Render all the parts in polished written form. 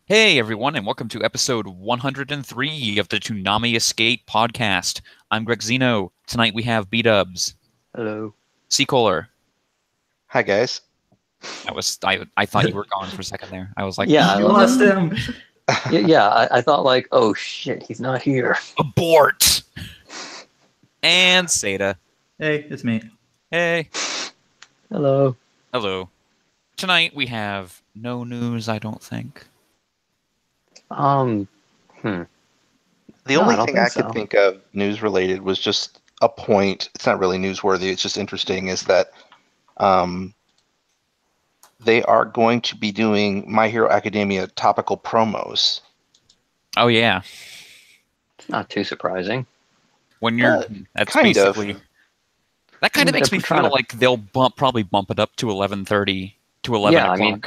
Hey everyone, and welcome to episode 103 of the Toonami Escape podcast. I'm Greg Zeno. Tonight we have B-Dubs, Hello. C-Kohler. Hi guys. I thought you were gone for a second there. I was like, Yeah, you lost him! Yeah, I thought like, oh shit, he's not here. Abort! And Seda. Hey, it's me. Hey. Hello. Hello. Tonight we have no news, I don't think. Hmm. The No, only I don't thing think I could so. think of news related was just a point. It's not really newsworthy. It's just interesting is that they are going to be doing My Hero Academia topical promos. Oh yeah. It's not too surprising. When you're that's kind of. basically that kind of makes me feel like they'll probably bump it up to 11:30 to 11 Yeah, o'clock. I mean,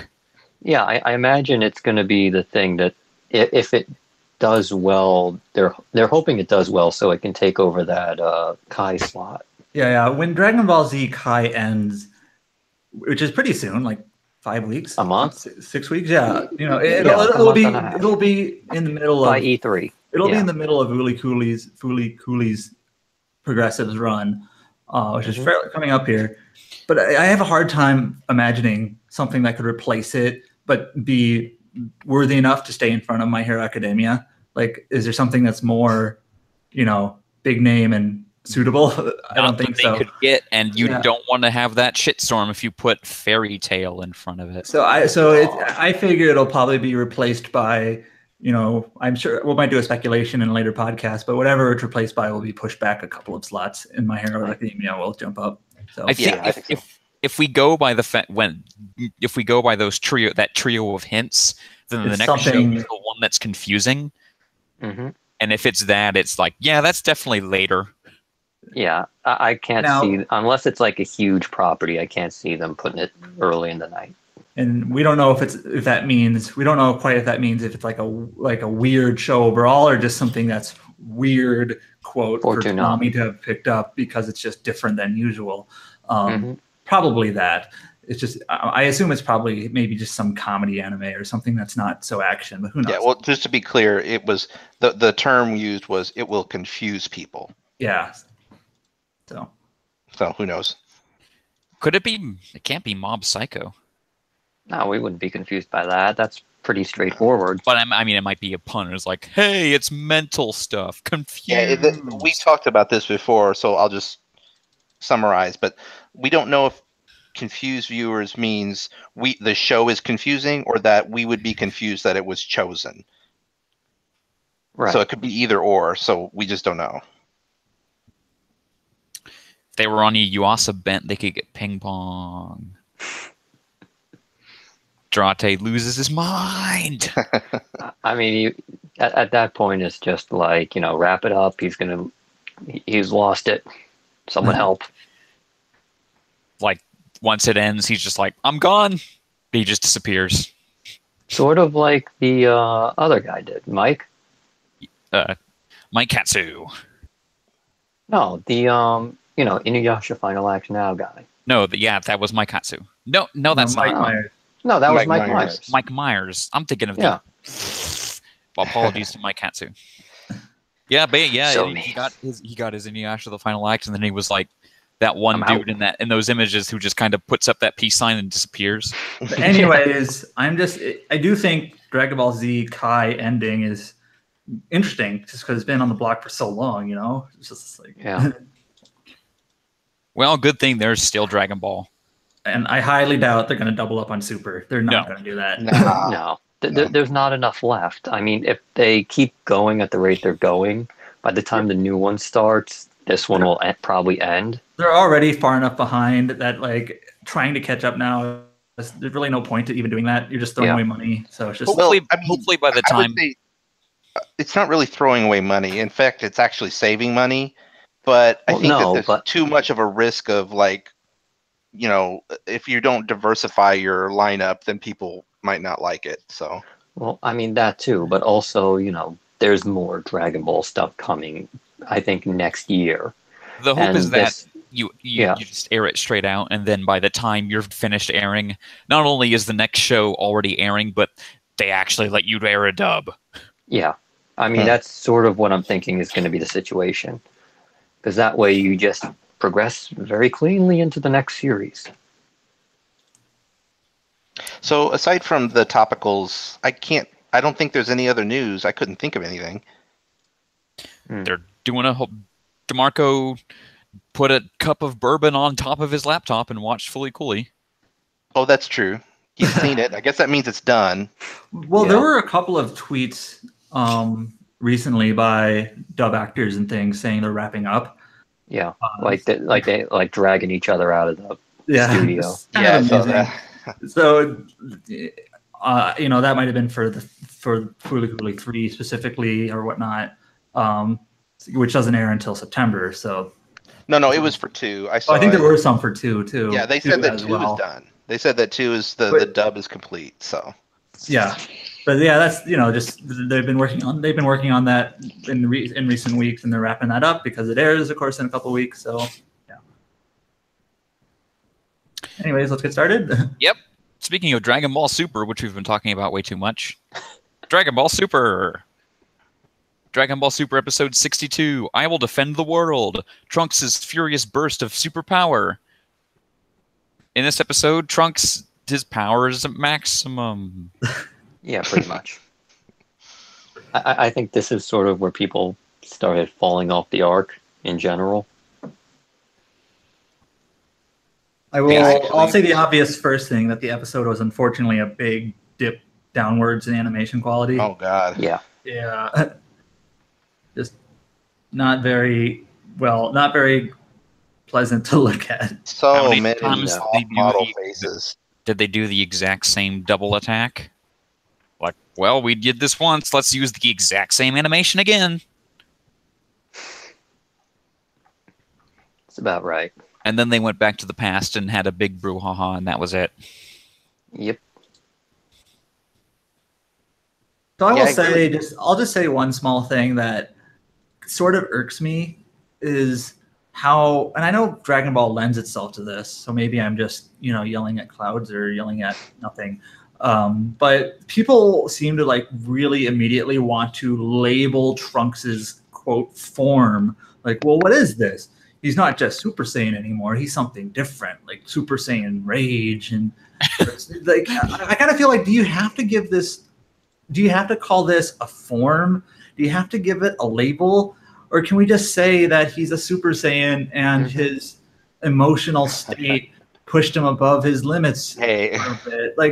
yeah, I imagine it's going to be the thing that if it does well, they're hoping it does well so it can take over that Kai slot. Yeah. When Dragon Ball Z Kai ends, which is pretty soon, like 5 weeks, A month? 6 weeks. Yeah, Yeah, like a month and a half. it'll be in the middle By of E3. it'll be Yeah. in the middle of Fooly Cooley's Progressives run, which is fairly coming up here. But I have a hard time imagining something that could replace it, but be worthy enough to stay in front of My Hero Academia. Like, is there something that's more, big name and suitable? I don't think so. They could get, and you Yeah. don't want to have that shitstorm if you put Fairy Tale in front of it. I figure it'll probably be replaced by, I'm sure we might do a speculation in a later podcast, but whatever it's replaced by will be pushed back a couple of slots in My Hero Academia. Will jump up. So I think Yeah, I think so. if we go by if we go by that trio of hints, then the It's next show something- is the one that's confusing. Hmm. And if it's that, it's like, yeah, that's definitely later. Yeah, I can't Now- see, unless it's like a huge property, I can't see them putting it early in the night. And we don't know if that means if it's like a weird show overall or just something that's weird quote For for Toonami. Toonami to have picked up because it's just different than usual. Mhm. Probably that. It's just I assume it's probably maybe just some comedy anime or something that's not so action, but who knows? Yeah, well, just to be clear, it was the term used was it will confuse people. Yeah. So So who knows? Could it be? It can't be Mob Psycho. No, we wouldn't be confused by that. That's pretty straightforward. But I mean, it might be a pun. It's like, hey, it's mental stuff. Confused. Yeah, we talked about this before, so I'll just summarize. But we don't know if confused viewers means the show is confusing or that we would be confused that it was chosen. Right. So it could be either or. So we just don't know. If they were on a Yuasa bent, they could get ping pong. Drate loses his mind. I mean, at that point, it's just like, wrap it up. He's lost it. Someone help. Like, once it ends, he's just like, I'm gone. He just disappears. Sort of like the other guy did, Mike. Mike Katsu. No, the Inuyasha Final Act Now guy. No, that was Mike Katsu. No, that's Mike not. Myers. No, that was Mike Mike Myers. Myers. Mike Myers. I'm thinking of Yeah. Well, apologies to Mike Katsu. Yeah, but yeah, So he mean. got his Inuyasha the final act, and then he was like that one I'm dude in those images who just kind of puts up that peace sign and disappears. But anyways, I do think Dragon Ball Z Kai ending is interesting just because it's been on the block for so long, It's just like Yeah. Well, good thing there's still Dragon Ball. And I highly doubt they're going to double up on Super. They're not No. going to do that. Nah. No, there's not enough left. I mean, if they keep going at the rate they're going, by the time the new one starts, this one will probably end. They're already far enough behind that like trying to catch up now. There's really no point to even doing that. You're just throwing Yeah. away money. So it's just Well, Hopefully, I mean, hopefully by the I would time say, it's not really throwing away money. In fact, it's actually saving money. But I Well, think no, that there's but- too much of a risk of if you don't diversify your lineup, then people might not like it. So Well, I mean that too, but also, there's more Dragon Ball stuff coming. I think next year. the hope and is that this- you Yeah. just air it straight out, and then by the time you're finished airing, not only is the next show already airing, but they actually let you air a dub. Yeah. I mean, that's sort of what I'm thinking is going to be the situation. Because that way you just progress very cleanly into the next series. So aside from the topicals, I don't think there's any other news. I couldn't think of anything. They're doing a whole... DeMarco put a cup of bourbon on top of his laptop and watched Fully Cooley. Oh, that's true. He's seen it. I guess that means it's done. Well, there were a couple of tweets recently by dub actors and things saying they're wrapping up. Yeah, like they dragging each other out of the studio. Yeah, I saw that. So, that might have been for Fully Cooley 3 specifically or whatnot, which doesn't air until September. So, no, it was for 2. I think there were some for 2 too. Yeah, they said that 2 is done. They said that 2 is the dub is complete. So. Yeah, but yeah, that's just they've been working on that in recent weeks, and they're wrapping that up because it airs, of course, in a couple of weeks. So yeah. Anyways, let's get started. Yep. Speaking of Dragon Ball Super, which we've been talking about way too much, Dragon Ball Super episode 62. I will defend the world. Trunks' furious burst of superpower. In this episode, Trunks. His power is at maximum. Yeah, pretty much. I think this is sort of where people started falling off the arc in general. I'll say the obvious first thing, that the episode was unfortunately a big dip downwards in animation quality. Oh God. Yeah. Yeah. Just not very pleasant to look at. So many times model faces. Did they do the exact same double attack? Like, well, we did this once. Let's use the exact same animation again. It's about right. And then they went back to the past and had a big brouhaha, and that was it. Yep. So I'll just say one small thing that sort of irks me is how, and I know Dragon Ball lends itself to this, so maybe I'm just, yelling at clouds or yelling at nothing. But people seem to really immediately want to label Trunks's quote form. Like, well, what is this? He's not just Super Saiyan anymore. He's something different, like Super Saiyan Rage. And I kind of feel like, do you have to call this a form? Do you have to give it a label? Or can we just say that he's a Super Saiyan and his emotional state pushed him above his limits? Hey,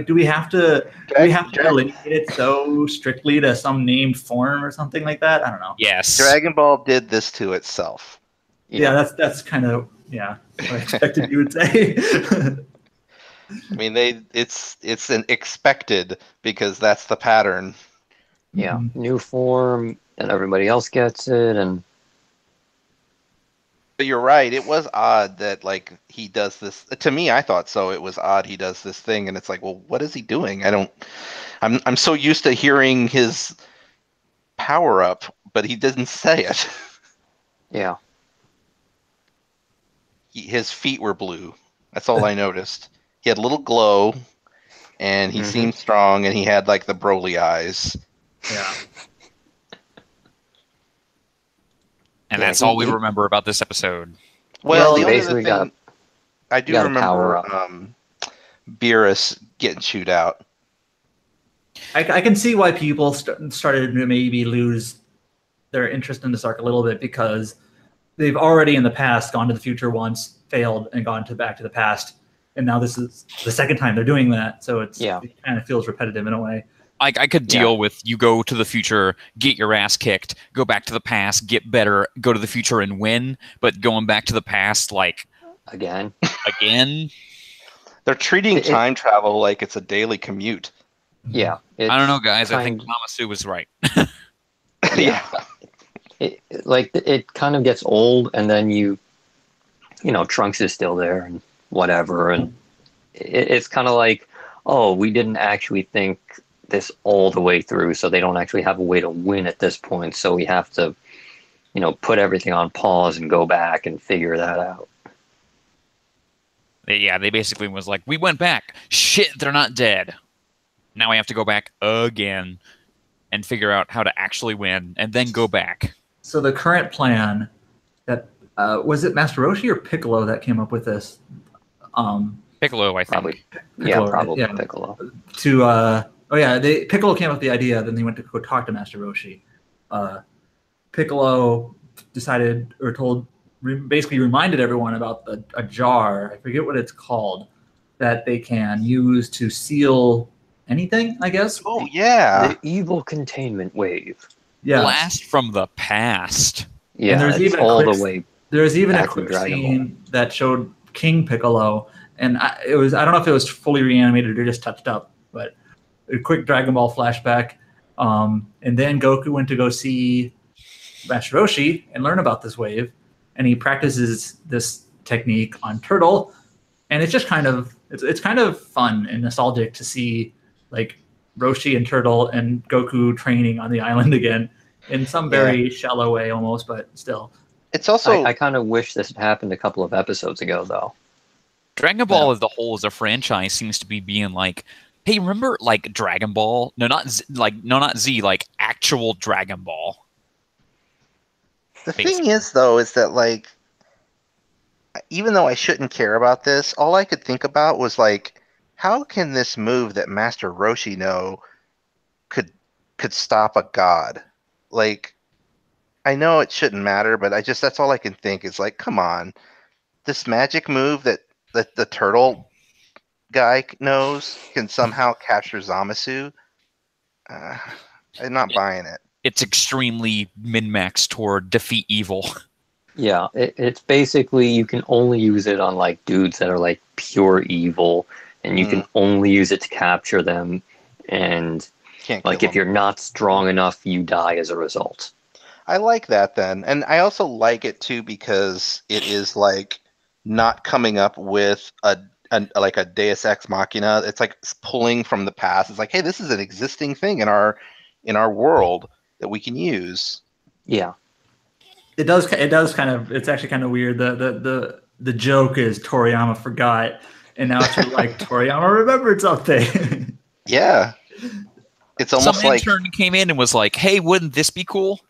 do we have to eliminate it so strictly to some named form or something like that? I don't know. Yes, Dragon Ball did this to itself. Yeah, that's kind of what I expected you would say. I mean, it's an expected because that's the pattern. Yeah, new form. And everybody else gets it, But you're right. It was odd that he does this. To me, I thought so. It was odd he does this thing, and it's like, well, what is he doing? I'm so used to hearing his power up, but he didn't say it. Yeah. His feet were blue. That's all I noticed. He had a little glow, and he seemed strong, and he had the Broly eyes. Yeah. And that's all we remember about this episode. Well, the only other thing I do remember Beerus getting chewed out. I can see why people started to maybe lose their interest in this arc a little bit, because they've already in the past gone to the future once, failed, and gone back to the past. And now this is the second time they're doing that. So it kind of feels repetitive in a way. I could deal with you go to the future, get your ass kicked, go back to the past, get better, go to the future and win, but going back to the past again. They're treating time travel like it's a daily commute. Yeah. I don't know, guys. I think Namasu was right. Yeah. It kind of gets old, and then Trunks is still there and whatever, and it's kind of like, oh, we didn't actually think this all the way through, so they don't actually have a way to win at this point, so we have to put everything on pause and go back and figure that out. Yeah, they basically was like, we went back, shit, they're not dead. Now I have to go back again and figure out how to actually win, and then go back. So the current plan that was it Master Roshi or Piccolo that came up with this? Piccolo, I think. Probably. Piccolo, Probably yeah. Piccolo. Piccolo came up with the idea. Then they went to go talk to Master Roshi. Piccolo decided or basically reminded everyone about a jar. I forget what it's called that they can use to seal anything, I guess. Oh yeah. The evil containment wave. Yeah. Blast from the past. Yeah, And there's it's even all the way. There's even a back in quick Dragon scene that showed King Piccolo, and I don't know if it was fully reanimated or just touched up, but a quick Dragon Ball flashback. And then Goku went to go see Master Roshi and learn about this wave, and he practices this technique on Turtle, and it's just kind of it's kind of fun and nostalgic to see like Roshi and Turtle and Goku training on the island again in some very shallow way almost, but still. It's also I kind of wish this had happened a couple of episodes ago, though. Dragon Ball as a whole, as a franchise, seems to be being like, hey, remember like Dragon Ball? Not Z, like actual Dragon Ball. the thing is though is that like even though I shouldn't care about this, all I could think about was like, how can this move that Master Roshi could stop a god? Like, I know it shouldn't matter, but that's all I can think is like, come on, this magic move that the turtle guy knows can somehow capture Zamasu. I'm not buying it. It's extremely min-maxed toward defeat evil. Yeah, it's basically you can only use it on like dudes that are like pure evil, and you can only use it to capture them. And Can't like kill if you're not strong enough, you die as a result. I like that then. And I also like it too because it is like not coming up with a Deus Ex Machina. It's like pulling from the past. It's like, hey, this is an existing thing in our world that we can use. Yeah. It does kind of. It's actually kind of weird. The joke is Toriyama forgot, and now it's like Toriyama remembered something. Yeah, it's almost Some like intern came in and was like, "Hey, wouldn't this be cool?"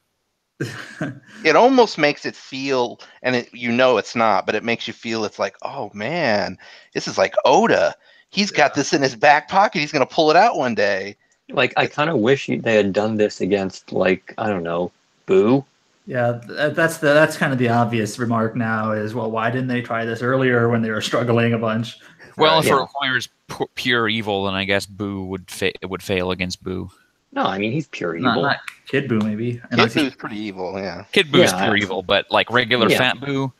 it almost makes it feel, and it's not, but it makes you feel it's like, oh man, this is like Oda. He's got this in his back pocket. He's gonna pull it out one day. Like I kind of wish they had done this against like I don't know, Boo. Yeah, that's kind of the obvious remark now is, well, why didn't they try this earlier when they were struggling a bunch? Well, if it requires pure evil, then I guess Boo would fail against Boo. No, I mean he's pure evil. Not Kid Boo, maybe. Kid Boo's pretty evil, yeah. Kid Boo's pure evil, but like regular Fat Boo,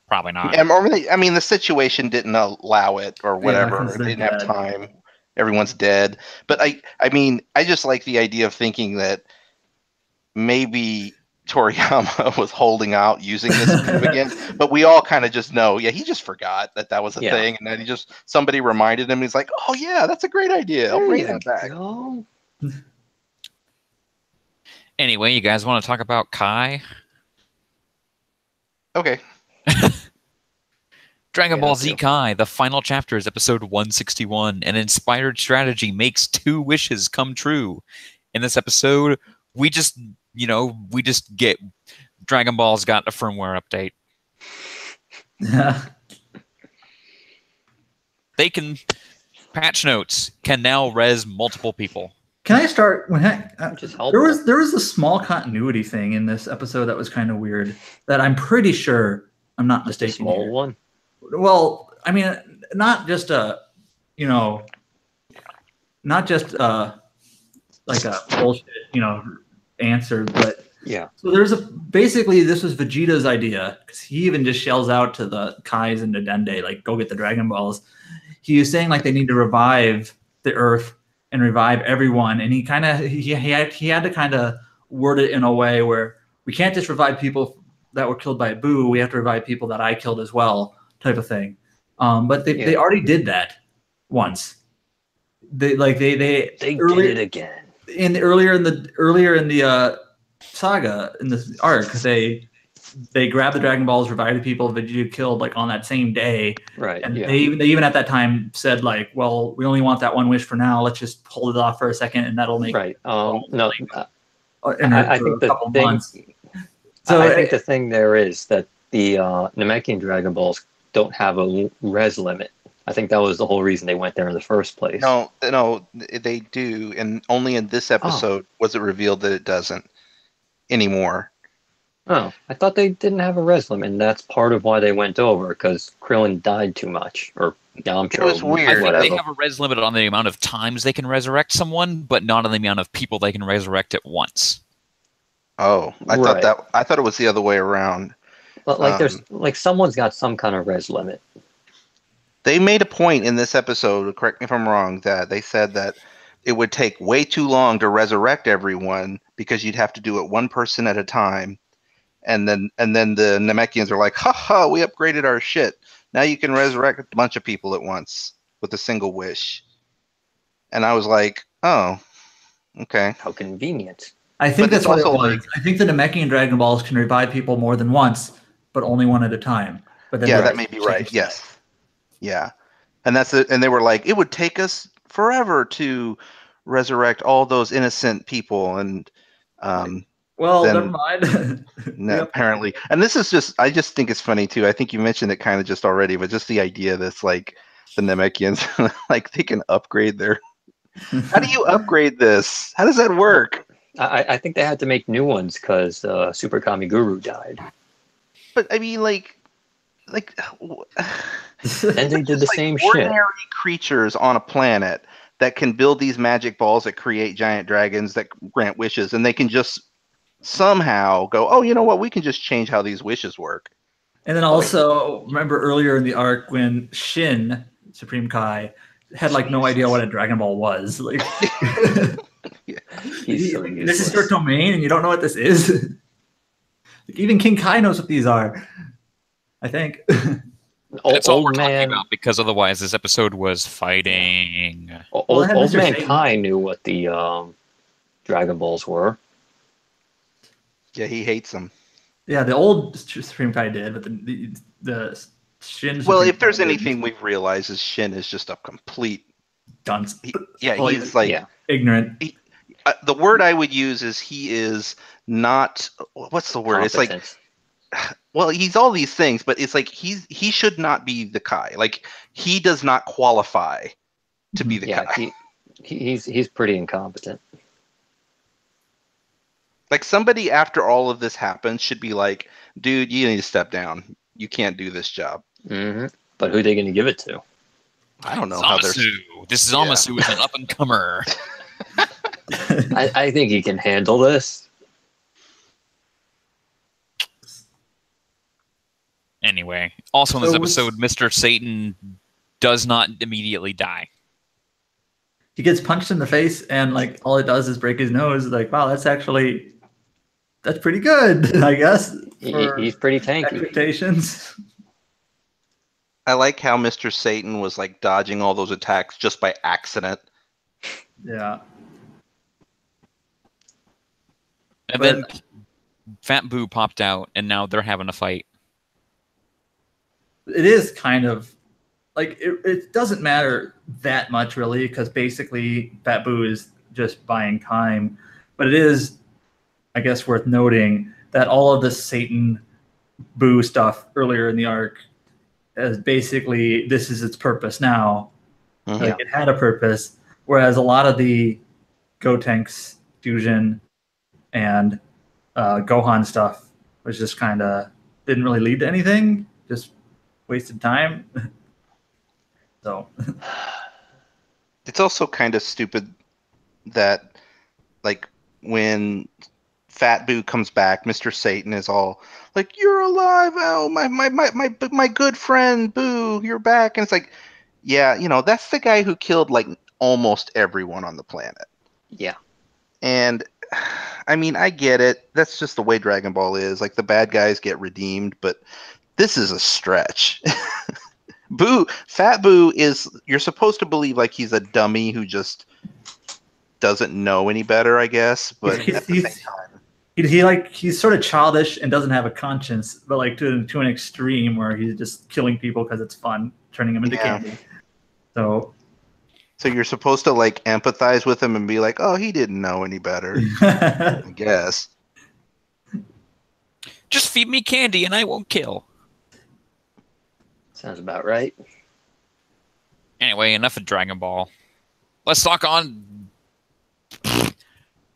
probably not. I mean, the situation didn't allow it or whatever. Yeah, they didn't have time. Everyone's dead. But I mean, I just like the idea of thinking that maybe Toriyama was holding out using this move again, but we all kind of just know, he just forgot that was a thing, and then somebody reminded him. He's like, oh yeah, that's a great idea. I'll bring that back. Anyway, you guys want to talk about Kai? Okay. Dragon Ball Z Kai, the final chapter is episode 161. An inspired strategy makes 2 wishes come true. In this episode, we just get Dragon Ball's got a firmware update. They can patch notes can now res multiple people. Can I start? There was a small continuity thing in this episode that was kind of weird. That I'm pretty sure I'm not mistaken. A small one. Well, I mean, not just like a bullshit, answer, but yeah. So there's basically this was Vegeta's idea because he even just shells out to the Kais and the Dende, like, go get the Dragon Balls. He was saying like they need to revive the Earth and revive everyone, and he had to kind of word it in a way where we can't just revive people that were killed by Boo. We have to revive people that I killed as well, type of thing. But they already did that once. They did it again. Earlier in the saga, in this arc, they they grabbed the Dragon Balls, revived the people Vegeta killed like on that same day. Right. And Yeah. they even at that time said like, well, we only want that one wish for now. Let's just hold it off for a second, and that'll make Right. no. I think the thing. Months. So I think the thing there is that the Namekian Dragon Balls don't have a res limit. I think that was the whole reason they went there in the first place. No, they do, and only in this episode was it revealed that it doesn't anymore. Oh, I thought they didn't have a res limit, and that's part of why they went over, because Krillin died too much, or Yamcha. It was weird. I think they have a res limit on the amount of times they can resurrect someone, but not on the amount of people they can resurrect at once. Oh, I thought it was the other way around. But there's someone's got some kind of res limit. They made a point in this episode, correct me if I'm wrong, that they said that it would take way too long to resurrect everyone because you'd have to do it one person at a time. And then the Namekians are like, ha, we upgraded our shit. Now you can resurrect a bunch of people at once with a single wish. And I was like, oh, okay. How convenient. I think that's what it was. I think the Namekian Dragon Balls can revive people more than once, but only one at a time. But then that may be right. Yes. Yeah. And that's it. And they were like, it would take us forever to resurrect all those innocent people. And well, never mind. No, apparently. And this is I just think it's funny too. I think you mentioned it kind of just already, but just the idea that's like the Namekians, like they can upgrade their. How do you upgrade this? How does that work? I think they had to make new ones because Super Kami Guru died. But I mean, and they did the same shit. Ordinary creatures on a planet that can build these magic balls that create giant dragons that grant wishes, and they can just somehow go, oh, you know what? We can just change how these wishes work. And then also, remember earlier in the arc when Shin, Supreme Kai, had no idea what a Dragon Ball was. Like, this is your domain, and you don't know what this is. Even King Kai knows what these are. I think. That's all we're talking about, because otherwise this episode was fighting. Old Man Kai knew what the Dragon Balls were. Yeah, he hates them. Yeah, the old Supreme Kai did, but the Shin. Well, if there's anything we've realized is Shin is just a complete dunce. He's like ignorant. The word I would use is he is not. What's the word? Competent. It's like. Well, he's all these things, but it's like he should not be the Kai. Like he does not qualify to be the Kai. He's pretty incompetent. Like somebody after all of this happens should be like, dude, you need to step down. You can't do this job. Mm-hmm. But who are they going to give it to? I don't know. This is Zamasu is an up and comer. I think he can handle this. Anyway, also in this episode, Mr. Satan does not immediately die. He gets punched in the face, and all it does is break his nose. Like, wow, that's pretty good, I guess. He's pretty tanky. Expectations. I like how Mr. Satan was dodging all those attacks just by accident. Yeah. And then Fat Boo popped out, and now they're having a fight. It is kind of it doesn't matter that much really, because basically Fat Boo is just buying time. But it is, I guess, worth noting that all of the Satan Boo stuff earlier in the arc is basically this is its purpose now. Mm-hmm. It had a purpose, whereas a lot of the Gotenks fusion and Gohan stuff was just kind of didn't really lead to anything. Just wasted time. So it's also kind of stupid that when Fat Boo comes back, Mr. Satan is all like, "You're alive! Oh, my good friend Boo, you're back!" And it's like, yeah, that's the guy who killed almost everyone on the planet. Yeah. And I mean, I get it. That's just the way Dragon Ball is. The bad guys get redeemed, but this is a stretch. Fat Boo you're supposed to believe he's a dummy who just doesn't know any better, I guess. But at the same time, he's sort of childish and doesn't have a conscience, but like to an extreme where he's just killing people because it's fun, turning them into candy. So you're supposed to like empathize with him and be like, oh, he didn't know any better, I guess. Just feed me candy and I won't kill. Sounds about right. Anyway, enough of Dragon Ball. Let's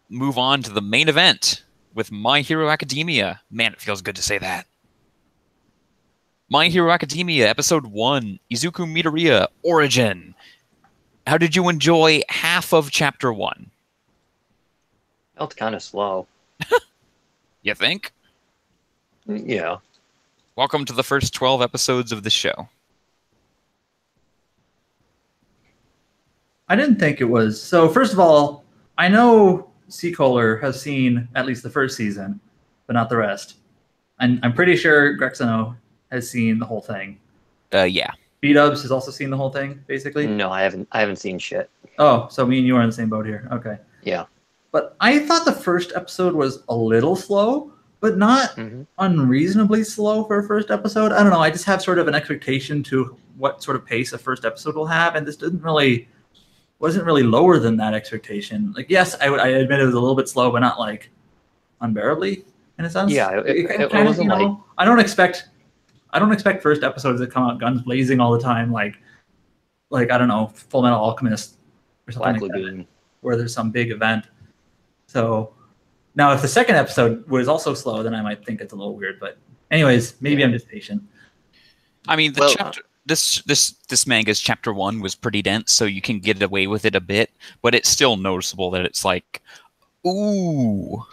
move on to the main event with My Hero Academia. Man, it feels good to say that. My Hero Academia, Episode 1, Izuku Midoriya, Origin. How did you enjoy half of Chapter 1? Felt kind of slow. You think? Yeah. Welcome to the first 12 episodes of the show. I didn't think it was. So first of all, I know Seacoler has seen at least the first season, but not the rest. And I'm pretty sure Grexano has seen the whole thing. Yeah. B-Dubs has also seen the whole thing, basically. No, I haven't seen shit. Oh, so me and you are in the same boat here. Okay. Yeah. But I thought the first episode was a little slow, but not unreasonably slow for a first episode. I don't know. I just have sort of an expectation to what sort of pace a first episode will have, and this wasn't really lower than that expectation. Like, yes, I admit it was a little bit slow, but not like unbearably in a sense. Yeah, it wasn't like I don't expect first episodes that come out guns blazing all the time, like I don't know, Full Metal Alchemist or something like that, where there's some big event. So now, if the second episode was also slow, then I might think it's a little weird. But anyways, maybe I'm just patient. I mean, this manga's Chapter 1 was pretty dense, so you can get away with it a bit, but it's still noticeable that it's like, ooh.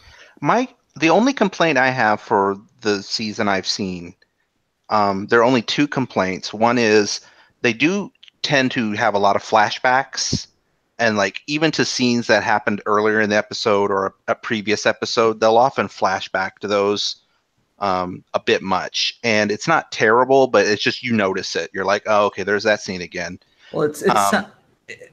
The only complaint I have for the season I've seen, there are only two complaints. One is they do tend to have a lot of flashbacks, and like even to scenes that happened earlier in the episode or a previous episode, they'll often flashback to those a bit much. And it's not terrible, but it's just you notice it. You're like, oh, okay, there's that scene again. Well, it's not,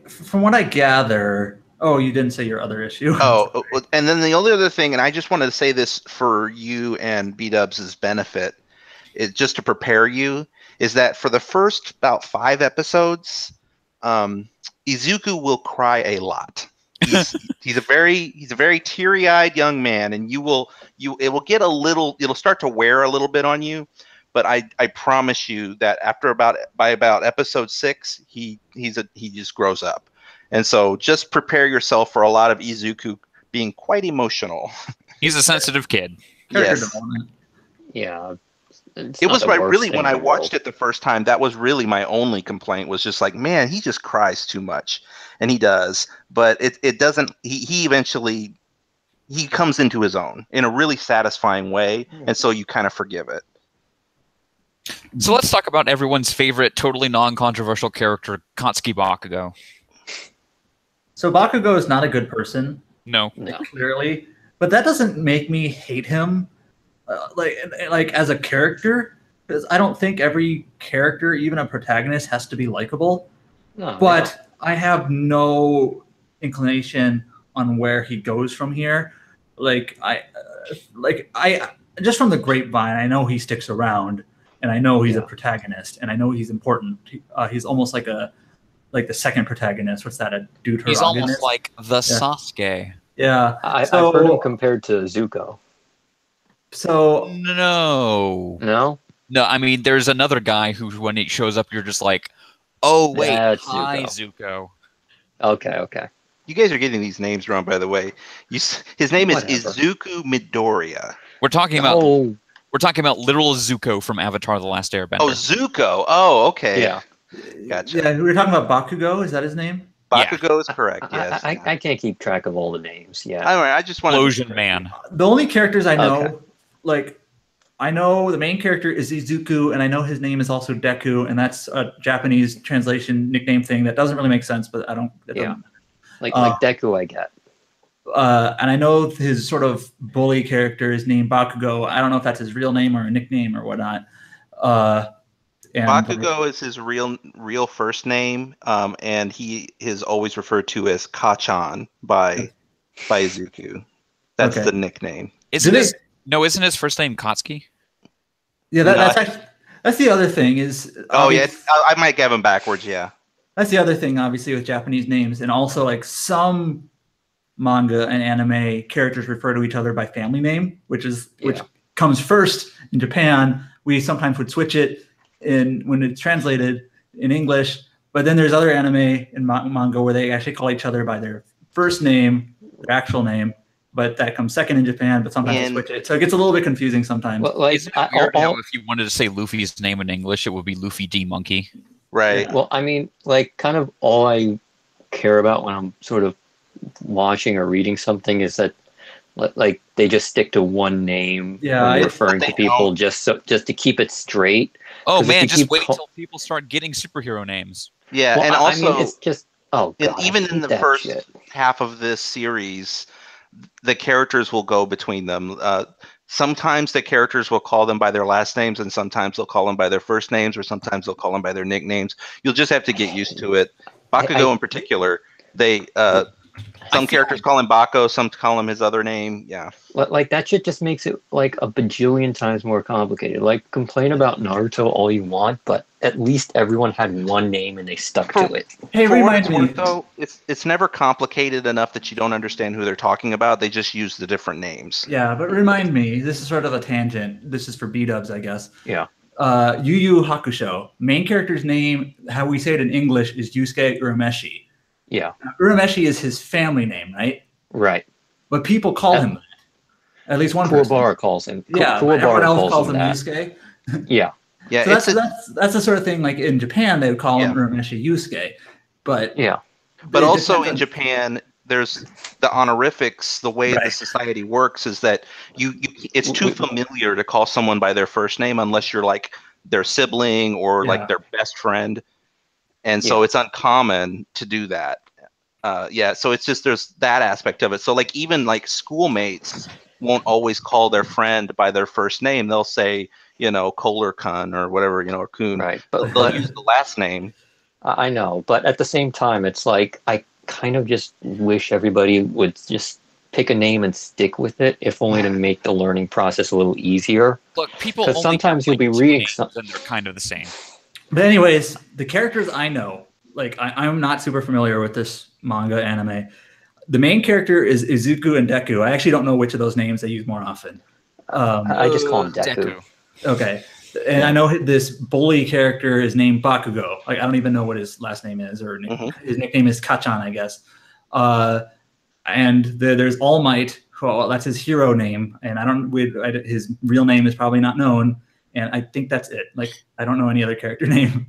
from what I gather. Oh, you didn't say your other issue. Oh, and then the only other thing, and I just wanted to say this for you and B-Dubs' benefit, is just to prepare you, is that for the first about 5 episodes, Izuku will cry a lot. He's a very teary-eyed young man, and it will get it'll start to wear a little bit on you, but I promise you that by about episode 6, he just grows up. And so just prepare yourself for a lot of Izuku being quite emotional. He's a sensitive kid. Yes. Yeah. It was really, when I watched it the first time, that was really my only complaint, was just like, man, he just cries too much. And he does. But it doesn't, he eventually, he comes into his own in a really satisfying way. And so you kind of forgive it. So let's talk about everyone's favorite, totally non-controversial character, Katsuki Bakugo. So Bakugo is not a good person. No. Clearly. But that doesn't make me hate him. Like as a character, because I don't think every character, even a protagonist, has to be likable. But I have no inclination on where he goes from here. I just from the grapevine, I know he sticks around, and I know he's a protagonist, and I know he's important. He's almost like the second protagonist. What's that? A dude? He's almost like the Sasuke. Yeah, I've heard him compared to Zuko. So no. I mean, there's another guy who, when he shows up, you're just like, oh wait, hi Zuko. Okay. You guys are getting these names wrong, by the way. His name is Izuku Midoriya. We're talking about literal Zuko from Avatar: The Last Airbender. Oh, Zuko. Oh, okay. Yeah. Gotcha. Yeah, we were talking about Bakugo. Is that his name? Bakugo is correct. Yes. I can't keep track of all the names. Yeah. All right. I just want Explosion Man. The only characters I know, I know the main character is Izuku, and I know his name is also Deku, and that's a Japanese translation nickname thing that doesn't really make sense, but I don't. Like Deku, I get. And I know his sort of bully character is named Bakugo. I don't know if that's his real name or a nickname or whatnot. Bakugo is his real first name, and he is always referred to as Kachan by Izuku. That's the nickname. Isn't Did his it- no? Isn't his first name Kotsky? Yeah, No, that's actually that's the other thing is. Oh yeah, obvious- I might have him backwards. Yeah. That's the other thing, obviously, with Japanese names, and also like some manga and anime characters refer to each other by family name, which Yeah. comes first in Japan. We sometimes would switch it in when it's translated in English, but then there's other anime and manga where they actually call each other by their first name, their actual name, but that comes second in Japan. But sometimes they And- switch it, so it gets a little bit confusing sometimes. Well, like, Isn't it weird how if you wanted to say Luffy's name in English, it would be Luffy D Monkey? Right. well, I mean, like, kind of all I care about when I'm sort of watching or reading something is that, like, they just stick to one name Yeah, when I- referring But to they people don't. just to keep it straight. Oh 'Cause if man, you just keep wait call- till people start getting superhero names. Yeah, Well, and I also mean, it's just God, even I in hate the that first shit. half of this series, the characters will go between them. Sometimes the characters will call them by their last names, and sometimes they'll call them by their first names, or sometimes they'll call them by their nicknames. You'll just have to get used to it. Bakugo, in particular, they some feel characters call him Bako, some call him his other name. Yeah, Like that shit just makes it like a bajillion times more complicated. Like, complain about Naruto all you want, but at least everyone had one name and they stuck to it. Hey, for what remind it's me. worth, though, it's never complicated enough that you don't understand who they're talking about. They just use the different names. Yeah, but remind me. This is sort of a tangent. This is for B-dubs, I guess. Yeah. Yu Yu Hakusho. Main character's name, how we say it in English, is Yusuke Urameshi. Yeah. Now, Urameshi is his family name, right? Right. But people call him that. At least one person. Kuwabara calls him. Yeah, but everyone else calls him that. Yusuke. Yeah. Yeah, So it's that's the sort of thing. Like in Japan, they would call him Yeah. Urameshi Yusuke. But Yeah. but it also depends in on- Japan, there's the honorifics. The way the Right. society works is that it's too familiar to call someone by their first name unless you're like their sibling or Yeah. like their best friend, and so it's uncommon to do that. Yeah, so it's just there's that aspect of it. So like even like schoolmates won't always call their friend by their first name. They'll say, Kohler Kun or whatever, or Kun. Right. They'll use the last name. I know, but at the same time, it's like I kind of just wish everybody would just pick a name and stick with it, if only to make the learning process a little easier. Look, people 'Cause only sometimes have, you'll be two reading names some- and they're kind of the same. But anyways, the characters I know, like I'm not super familiar with this manga anime. The main character is Izuku and Deku. I actually don't know which of those names they use more often. I just call him Deku. Okay. And I know this bully character is named Bakugo. Like I don't even know what his last name is, or his nickname is Kachan, I guess. And there's All Might. Well, that's his hero name, and his real name is probably not known. And I think that's it. Like I don't know any other character name,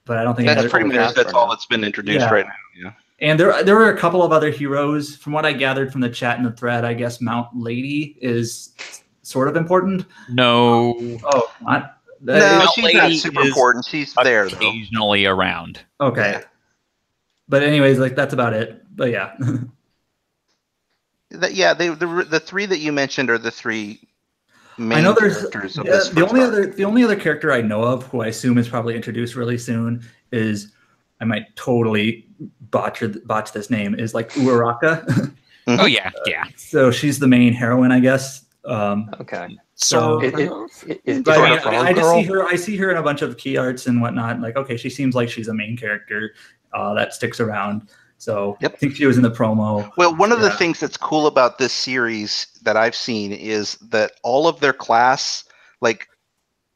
but I don't think That's pretty much cast that's for all now. that's been introduced Yeah. right now. Yeah. And there were a couple of other heroes. From what I gathered from the chat and the thread, I guess Mount Lady is sort of important. No, Oh, not. No, Mount she's not Lady super is important. She's there though. occasionally around. Okay. Yeah. But anyways, like that's about it. But yeah. The three that you mentioned are the three main I know there's characters of this the first arc. only other character I know of who I assume is probably introduced really soon is I might totally botch this name is like Uraraka. Oh yeah, yeah. So she's the main heroine, I guess. Okay. So Is but her a frog I just girl? see her. I see her in a bunch of key arts and whatnot. Like, okay, she seems like she's a main character that sticks around. So Yep. I think she was in the promo. Well, one of the Yeah. things that's cool about this series that I've seen is that all of their class, like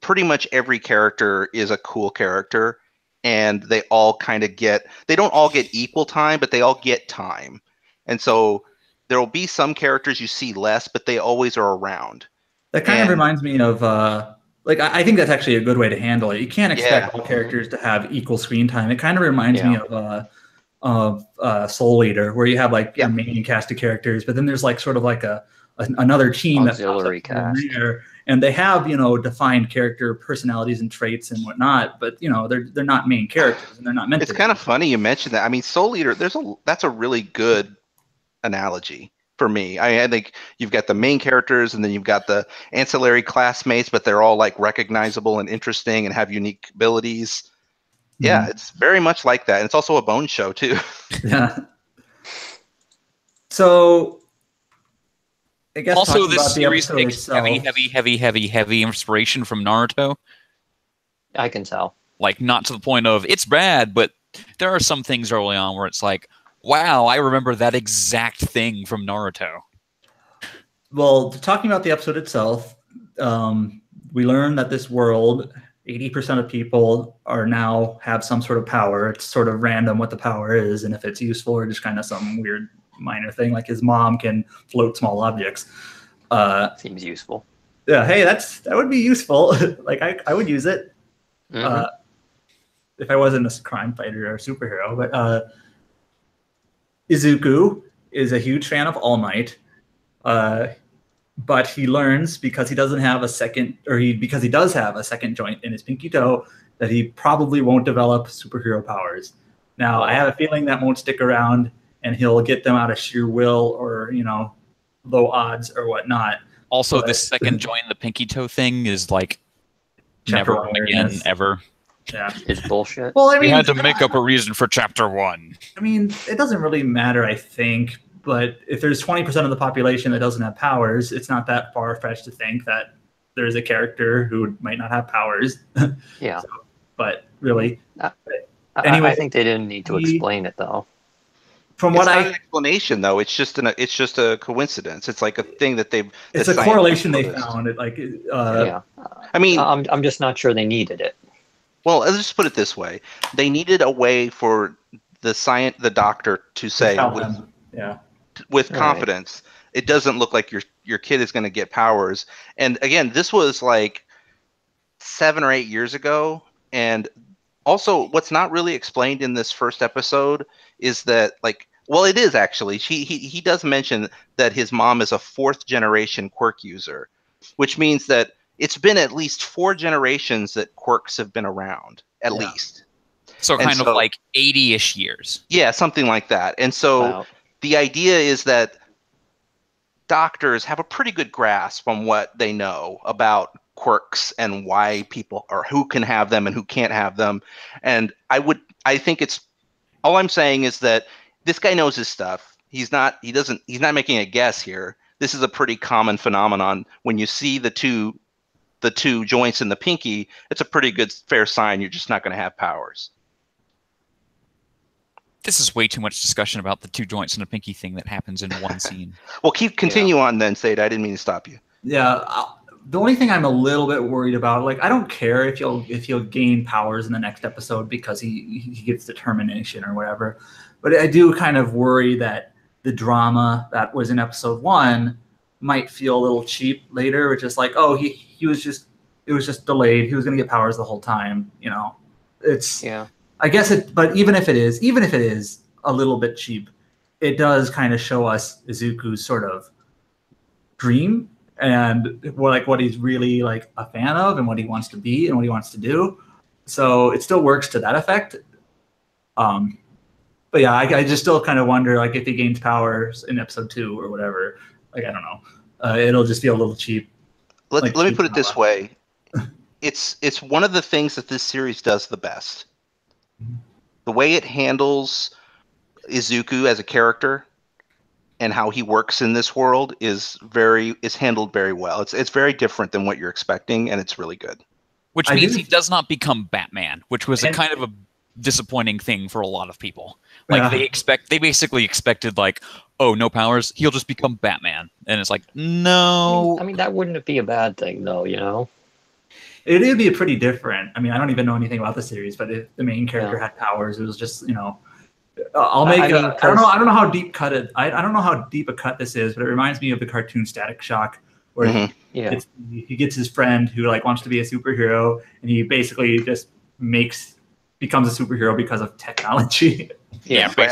pretty much every character is a cool character, and they all kind of they don't all get equal time, but they all get time. And so there will be some characters you see less, but they always are around. That kind of And- reminds me of like I think that's actually a good way to handle it. You can't expect Yeah. all characters to have equal screen time. It kind of reminds me of Soul Eater, where you have like your main cast of characters, but then there's like sort of like another team Auxiliary that pops up cast. here and there, and they have defined character personalities and traits and whatnot, but they're not main characters and they're not meant It's to. kind of funny you mentioned that. I mean, Soul Eater, that's a really good analogy for me. I think you've got the main characters and then you've got the ancillary classmates, but they're all like recognizable and interesting and have unique abilities. Yeah, it's very much like that. And it's also a bone show too. Yeah. So I guess Also, talking this about the series episode takes itself, heavy inspiration from Naruto. I can tell. Like, not to the point of it's bad, but there are some things early on where it's like, wow, I remember that exact thing from Naruto. well, talking about the episode itself, we learn that this world, 80% of people are now have some sort of power. It's sort of random what the power is, and if it's useful or just kind of some weird minor thing, like his mom can float small objects. Seems useful. Yeah, hey, that would be useful. Like I would use it if I wasn't a crime fighter or a superhero. But Izuku is a huge fan of All Might. But he learns because he doesn't have a second, because he does have a second joint in his pinky toe, that he probably won't develop superhero powers. Now, I have a feeling that won't stick around, and he'll get them out of sheer will or low odds or whatnot. Also, this second joint in the pinky toe thing is like Chapter never one again awareness. ever. Yeah, It's bullshit. well, I We mean, had to make up a reason for chapter 1. I mean, it doesn't really matter, I think. But if there's 20% of the population that doesn't have powers, it's not that far-fetched to think that there's a character who might not have powers. Yeah. But really, Anyway, I think they didn't need to explain it though. from It's what not I, an explanation though. It's just a coincidence. It's like a thing that they've. it's that a correlation they scientists noticed. found. It like, Yeah. I mean, I'm just not sure they needed it. well, let's just put it this way: they needed a way for the doctor to say tell them. Yeah. with Right. confidence, it doesn't look like your kid is going to get powers. And again, this was like 7 or 8 years ago. And also, what's not really explained in this first episode is that, like, well, it is actually. He does mention that his mom is a 4th generation quirk user, which means that it's been at least 4 generations that quirks have been around, at least. So And kind of so- like 80-ish years. Yeah, something like that. And so Wow. the idea is that doctors have a pretty good grasp on what they know about quirks and why people or who can have them and who can't have them. And I think it's all I'm saying is that this guy knows his stuff. He's not making a guess here. This is a pretty common phenomenon. When you see the two joints in the pinky, it's a pretty good fair sign you're just not going to have powers. This is way too much discussion about the 2 joints and a pinky thing that happens in one scene. Well, continue on then, Sade. I didn't mean to stop you. Yeah. The only thing I'm a little bit worried about, like, I don't care if he'll gain powers in the next episode because he gets determination or whatever, but I do kind of worry that the drama that was in episode 1 might feel a little cheap later, which is like, oh, it was just delayed. He was going to get powers the whole time. It's Yeah. I guess but even if it is a little bit cheap, it does kind of show us Izuku's sort of dream and what he's really like a fan of and what he wants to be and what he wants to do. So it still works to that effect. But yeah, I just still kind of wonder, like, if he gains powers in episode 2 or whatever. Like, I don't know. It'll just feel a little cheap. Let me cheap put it this drama. way. It's one of the things that this series does the best. The way it handles Izuku as a character and how he works in this world is handled very well. It's very different than what you're expecting, and it's really good. Which I means do- he does not become Batman, which was a And- kind of a disappointing thing for a lot of people. Like, Yeah. they basically expected, like, oh, no powers, he'll just become Batman. And it's like, no. I mean, that wouldn't be a bad thing though, It'd be pretty different. I mean, I don't even know anything about the series, but if the main character had powers, it was just, I'll make I mean, I don't know how deep cut it. I don't know how deep a cut this is, but it reminds me of the cartoon Static Shock, where Mhm. Yeah. he gets his friend who like wants to be a superhero, and he basically just becomes a superhero because of technology. Yeah. Right.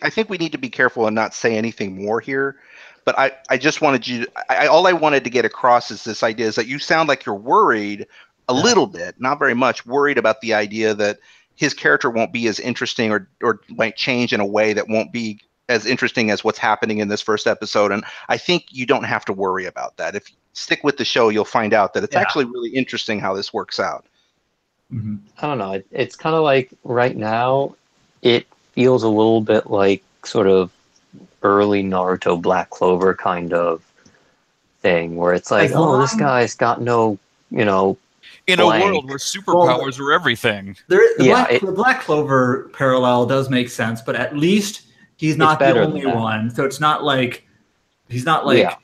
I think we need to be careful and not say anything more here. But I just wanted you to, all I wanted to get across is this idea is that you sound like you're worried a little bit, not very much, worried about the idea that his character won't be as interesting or might change in a way that won't be as interesting as what's happening in this first episode. And I think you don't have to worry about that. If you stick with the show, you'll find out that it's actually really interesting how this works out. Mm-hmm. I don't know. It's kind of like right now, it feels a little bit like sort of early Naruto Black Clover kind of thing, where it's like, As oh, this long- guy's got no, In blank. a world where superpowers are everything. The Black Clover parallel does make sense, but at least he's not the better than only that. one. So it's not like he's not Yeah.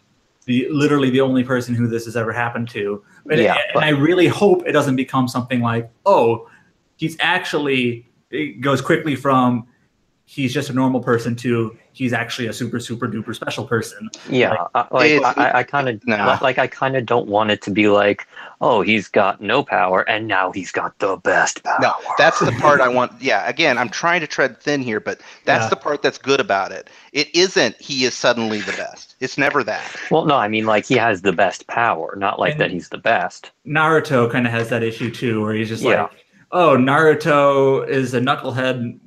literally the only person who this has ever happened to. And, Yeah, and I really hope it doesn't become something like, oh, he's actually, it goes quickly from he's just a normal person to he's actually a super duper special person. Yeah, I kind of I kind of don't want it to be like, oh, he's got no power and now he's got the best power. No, that's the part I want. Yeah, again, I'm trying to tread thin here, but that's the part that's good about it. It isn't he is suddenly the best. It's never that. Well, no, I mean like he has the best power, not like And that he's the best. Naruto kind of has that issue too, where he's just like, oh, Naruto is a knucklehead,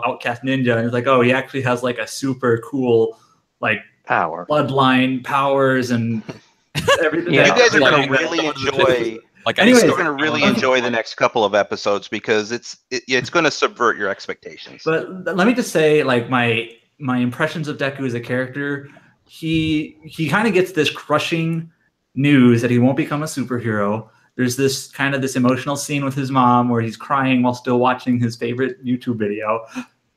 outcast ninja, and it's like, oh, he actually has like a super cool, like power, bloodline powers and everything. You guys are going to really enjoy. Anyways, you're going to really enjoy the next couple of episodes because it's going to subvert your expectations. But let me just say, like my impressions of Deku as a character, he kind of gets this crushing news that he won't become a superhero. There's this emotional scene with his mom where he's crying while still watching his favorite YouTube video.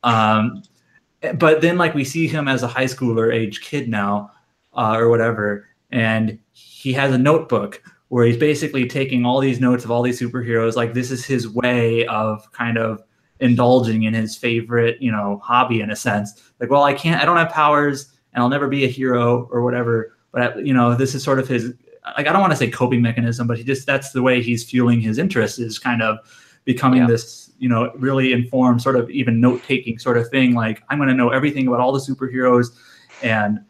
But then we see him as a high schooler age kid now, or whatever. And he has a notebook where he's basically taking all these notes of all these superheroes. Like this is his way of kind of indulging in his favorite, hobby in a sense. Like, well, I don't have powers and I'll never be a hero or whatever. But, this is sort of his, I don't want to say coping mechanism, but that's the way he's fueling his interest, is kind of becoming this, really informed sort of even note-taking sort of thing. Like, I'm going to know everything about all the superheroes and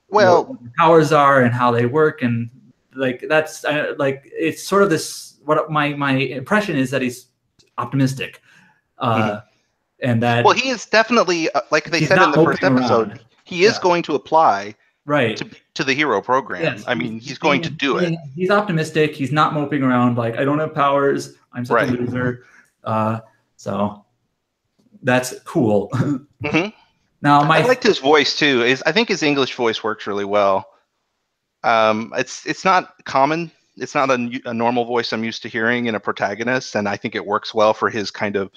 what their powers are and how they work. And that's it's sort of this, what my impression is that he's optimistic. And that, well, he is definitely, like they said in the first episode, he is going to apply to the hero program. Yes, I mean, he's going to do it. He's optimistic. He's not moping around like, I don't have powers, I'm such a loser. So that's cool. Now, I liked his voice too. I think his English voice works really well. It's not common. It's not a normal voice I'm used to hearing in a protagonist, and I think it works well for his kind of,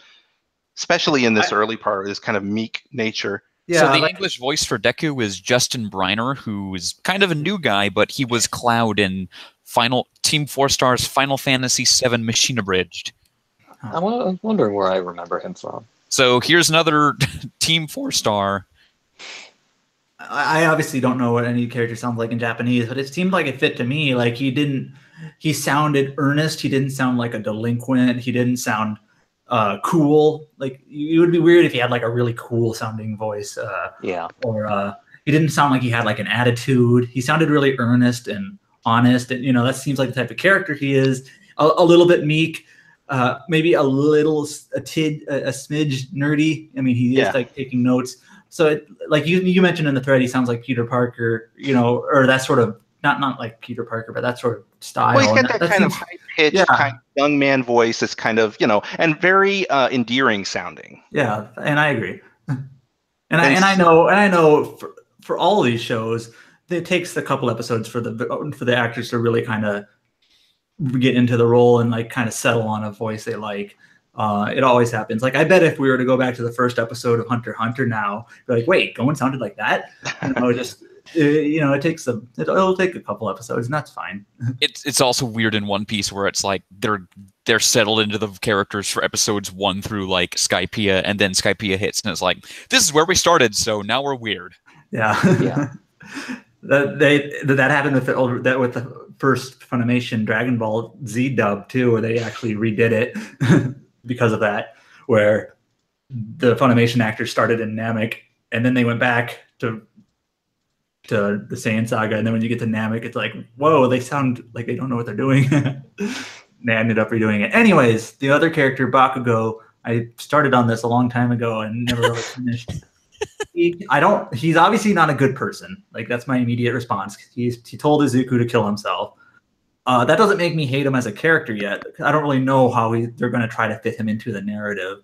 especially in this early part, his kind of meek nature. Yeah, so the English voice for Deku is Justin Briner, who is kind of a new guy, but he was Cloud in Team 4 Star's Final Fantasy VII Machine Abridged. I was wondering where I remember him from. So here's another Team 4 Star. I obviously don't know what any character sounds like in Japanese, but it seemed like it fit to me. Like he sounded earnest. He didn't sound like a delinquent. He didn't sound cool. Like, it would be weird if he had like a really cool sounding voice. Or he didn't sound like he had like an attitude. He sounded really earnest and honest. And, that seems like the type of character he is. A little bit meek. Maybe a smidge nerdy. I mean, he is like taking notes. So, like you mentioned in the thread, he sounds like Peter Parker, or that sort of, not like Peter Parker, but that sort of style. Well, he's got that kind of high-pitched, kind of young man voice that's kind of, and very endearing sounding. Yeah, and I agree. And I know for all of these shows, it takes a couple episodes for the actors to really kind of get into the role and like kind of settle on a voice they like. It always happens. Like, I bet if we were to go back to the first episode of Hunter x Hunter now, you're like, wait, Gohan sounded like that? It'll take a couple episodes, and that's fine. It's also weird in One Piece where it's like they're settled into the characters for episodes 1 through like Skypiea, and then Skypiea hits, and it's like, this is where we started, so now we're weird. Yeah. That happened with the first Funimation Dragon Ball Z dub too, where they actually redid it because of that, where the Funimation actors started in Namek and then they went back to the Saiyan Saga, and then when you get to Namek, it's like, whoa, they sound like they don't know what they're doing. They ended up redoing it. Anyways, the other character, Bakugo, I started on this a long time ago and never really finished. He's obviously not a good person. Like, that's my immediate response. He told Izuku to kill himself. That doesn't make me hate him as a character yet. I don't really know how they're going to try to fit him into the narrative.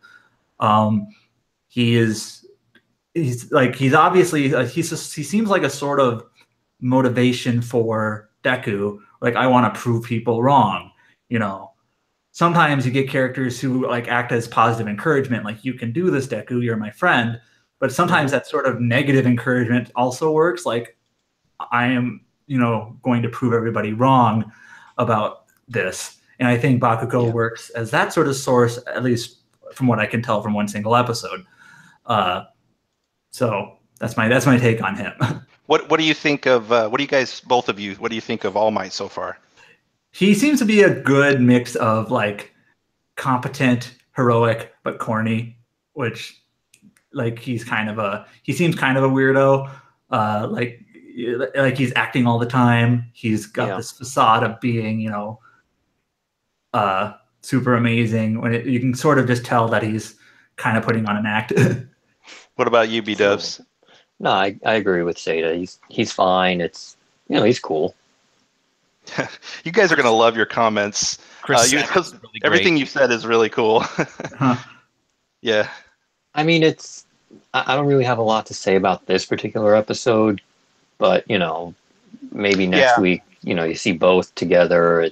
He is he's obviously he seems like a sort of motivation for Deku. Like, I want to prove people wrong. You know, sometimes you get characters who like act as positive encouragement, like, you can do this, Deku, you're my friend. But sometimes that sort of negative encouragement also works. Like, I am, going to prove everybody wrong about this. And I think Bakugo works as that sort of source, at least from what I can tell from one single episode. So that's my take on him. What do you think of what do you guys, both of you, what do you think of All Might so far? He seems to be a good mix of like competent, heroic, but corny, which like he seems kind of a weirdo. Like he's acting all the time. He's got this facade of being, super amazing when you can sort of just tell that he's kind of putting on an act. What about you, B-Dubs? No, I agree with Seda. He's fine. It's he's cool. You guys are gonna love your comments. Really everything you said is really cool. Huh. Yeah. I mean, I don't really have a lot to say about this particular episode, but maybe next week, you see both together.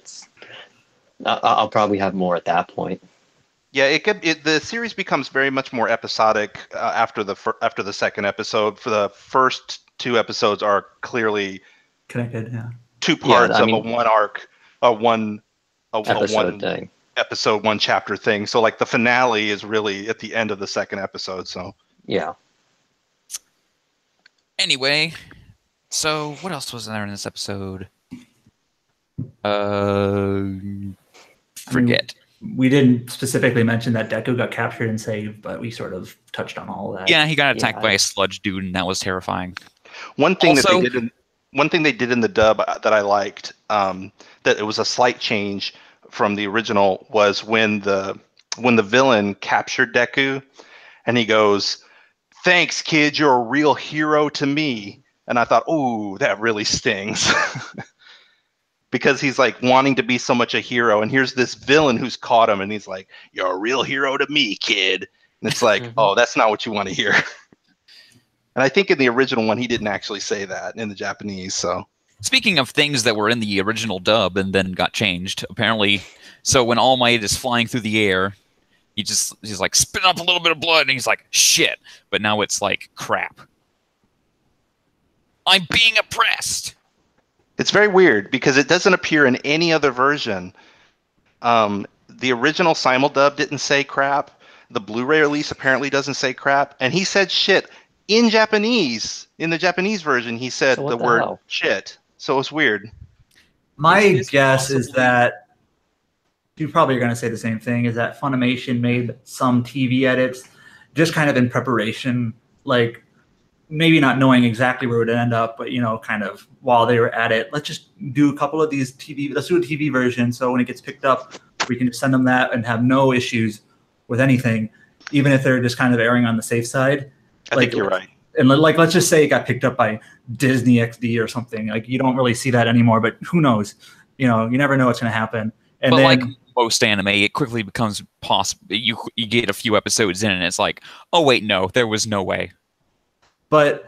I'll probably have more at that point. Yeah, the series becomes very much more episodic after the second episode. For the first two episodes are clearly connected. Yeah, two parts of a one arc, one thing. Episode, one chapter thing. So like the finale is really at the end of the second episode. So yeah. Anyway, so what else was there in this episode? Forget. We didn't specifically mention that Deku got captured and saved, but we sort of touched on all that. Yeah, he got attacked by a sludge dude, and that was terrifying. One thing they did in the dub that I liked, that it was a slight change from the original, was when the villain captured Deku, and he goes, "Thanks, kid, you're a real hero to me." And I thought, "Ooh, that really stings." Because he's like wanting to be so much a hero, and here's this villain who's caught him, and he's like, "You're a real hero to me, kid." And it's like, oh, that's not what you want to hear. And I think in the original one, he didn't actually say that in the Japanese. So, speaking of things that were in the original dub and then got changed, apparently, so when All Might is flying through the air, he's like spit up a little bit of blood, and he's like, "Shit!" But now it's like, "Crap, I'm being oppressed." it's very weird because it doesn't appear in any other version. The original simuldub didn't say crap. The Blu-ray release apparently doesn't say crap. And he said shit in Japanese. In the Japanese version, he said the word shit. So it's weird. My guess is that you probably are going to say the same thing, is that Funimation made some TV edits just kind of in preparation, like maybe not knowing exactly where it would end up, but, kind of while they were at it, let's just do a couple of these let's do a TV version. So when it gets picked up, we can just send them that and have no issues with anything, even if they're just kind of erring on the safe side. I think you're right. And let's just say it got picked up by Disney XD or something. Like, you don't really see that anymore, but who knows? You never know what's going to happen. And then, like most anime, it quickly becomes possible. You get a few episodes in, and it's like, oh wait, no, there was no way. But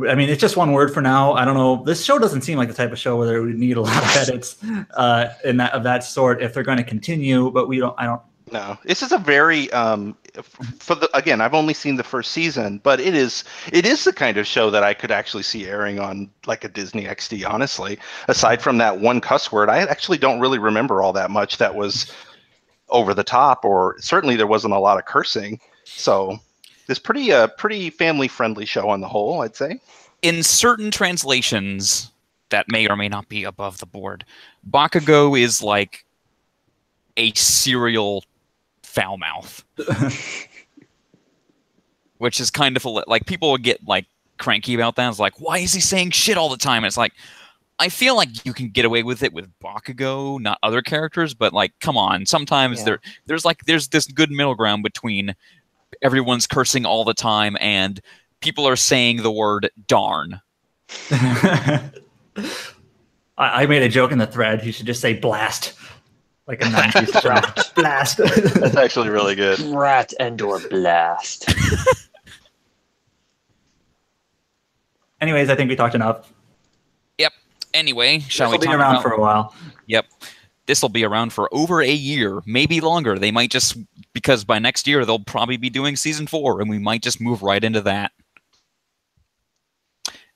I mean, it's just one word for now. I don't know. This show doesn't seem like the type of show where it would need a lot of edits of that sort if they're going to continue. But I don't. No, this is a very again, I've only seen the first season, but it is the kind of show that I could actually see airing on like a Disney XD, honestly. Aside from that one cuss word, I actually don't really remember all that much that was over the top, or certainly there wasn't a lot of cursing. So it's pretty family friendly show on the whole, I'd say. In certain translations that may or may not be above the board, Bakugo is like a serial foul mouth. Which is kind of like, people would get like cranky about that. It's like, why is he saying shit all the time? And it's like, I feel like you can get away with it with Bakugo, not other characters, but like, come on. Sometimes there's this good middle ground between everyone's cursing all the time and people are saying the word darn. I made a joke in the thread. You should just say blast. Like a 90s blast. That's actually really good. Rat and or blast. Anyways, I think we talked enough. Yep. Anyway, shall we This will be talk around about... for a while. Yep. This will be around for over a year, maybe longer. They might just, because by next year they'll probably be doing season 4, and we might just move right into that.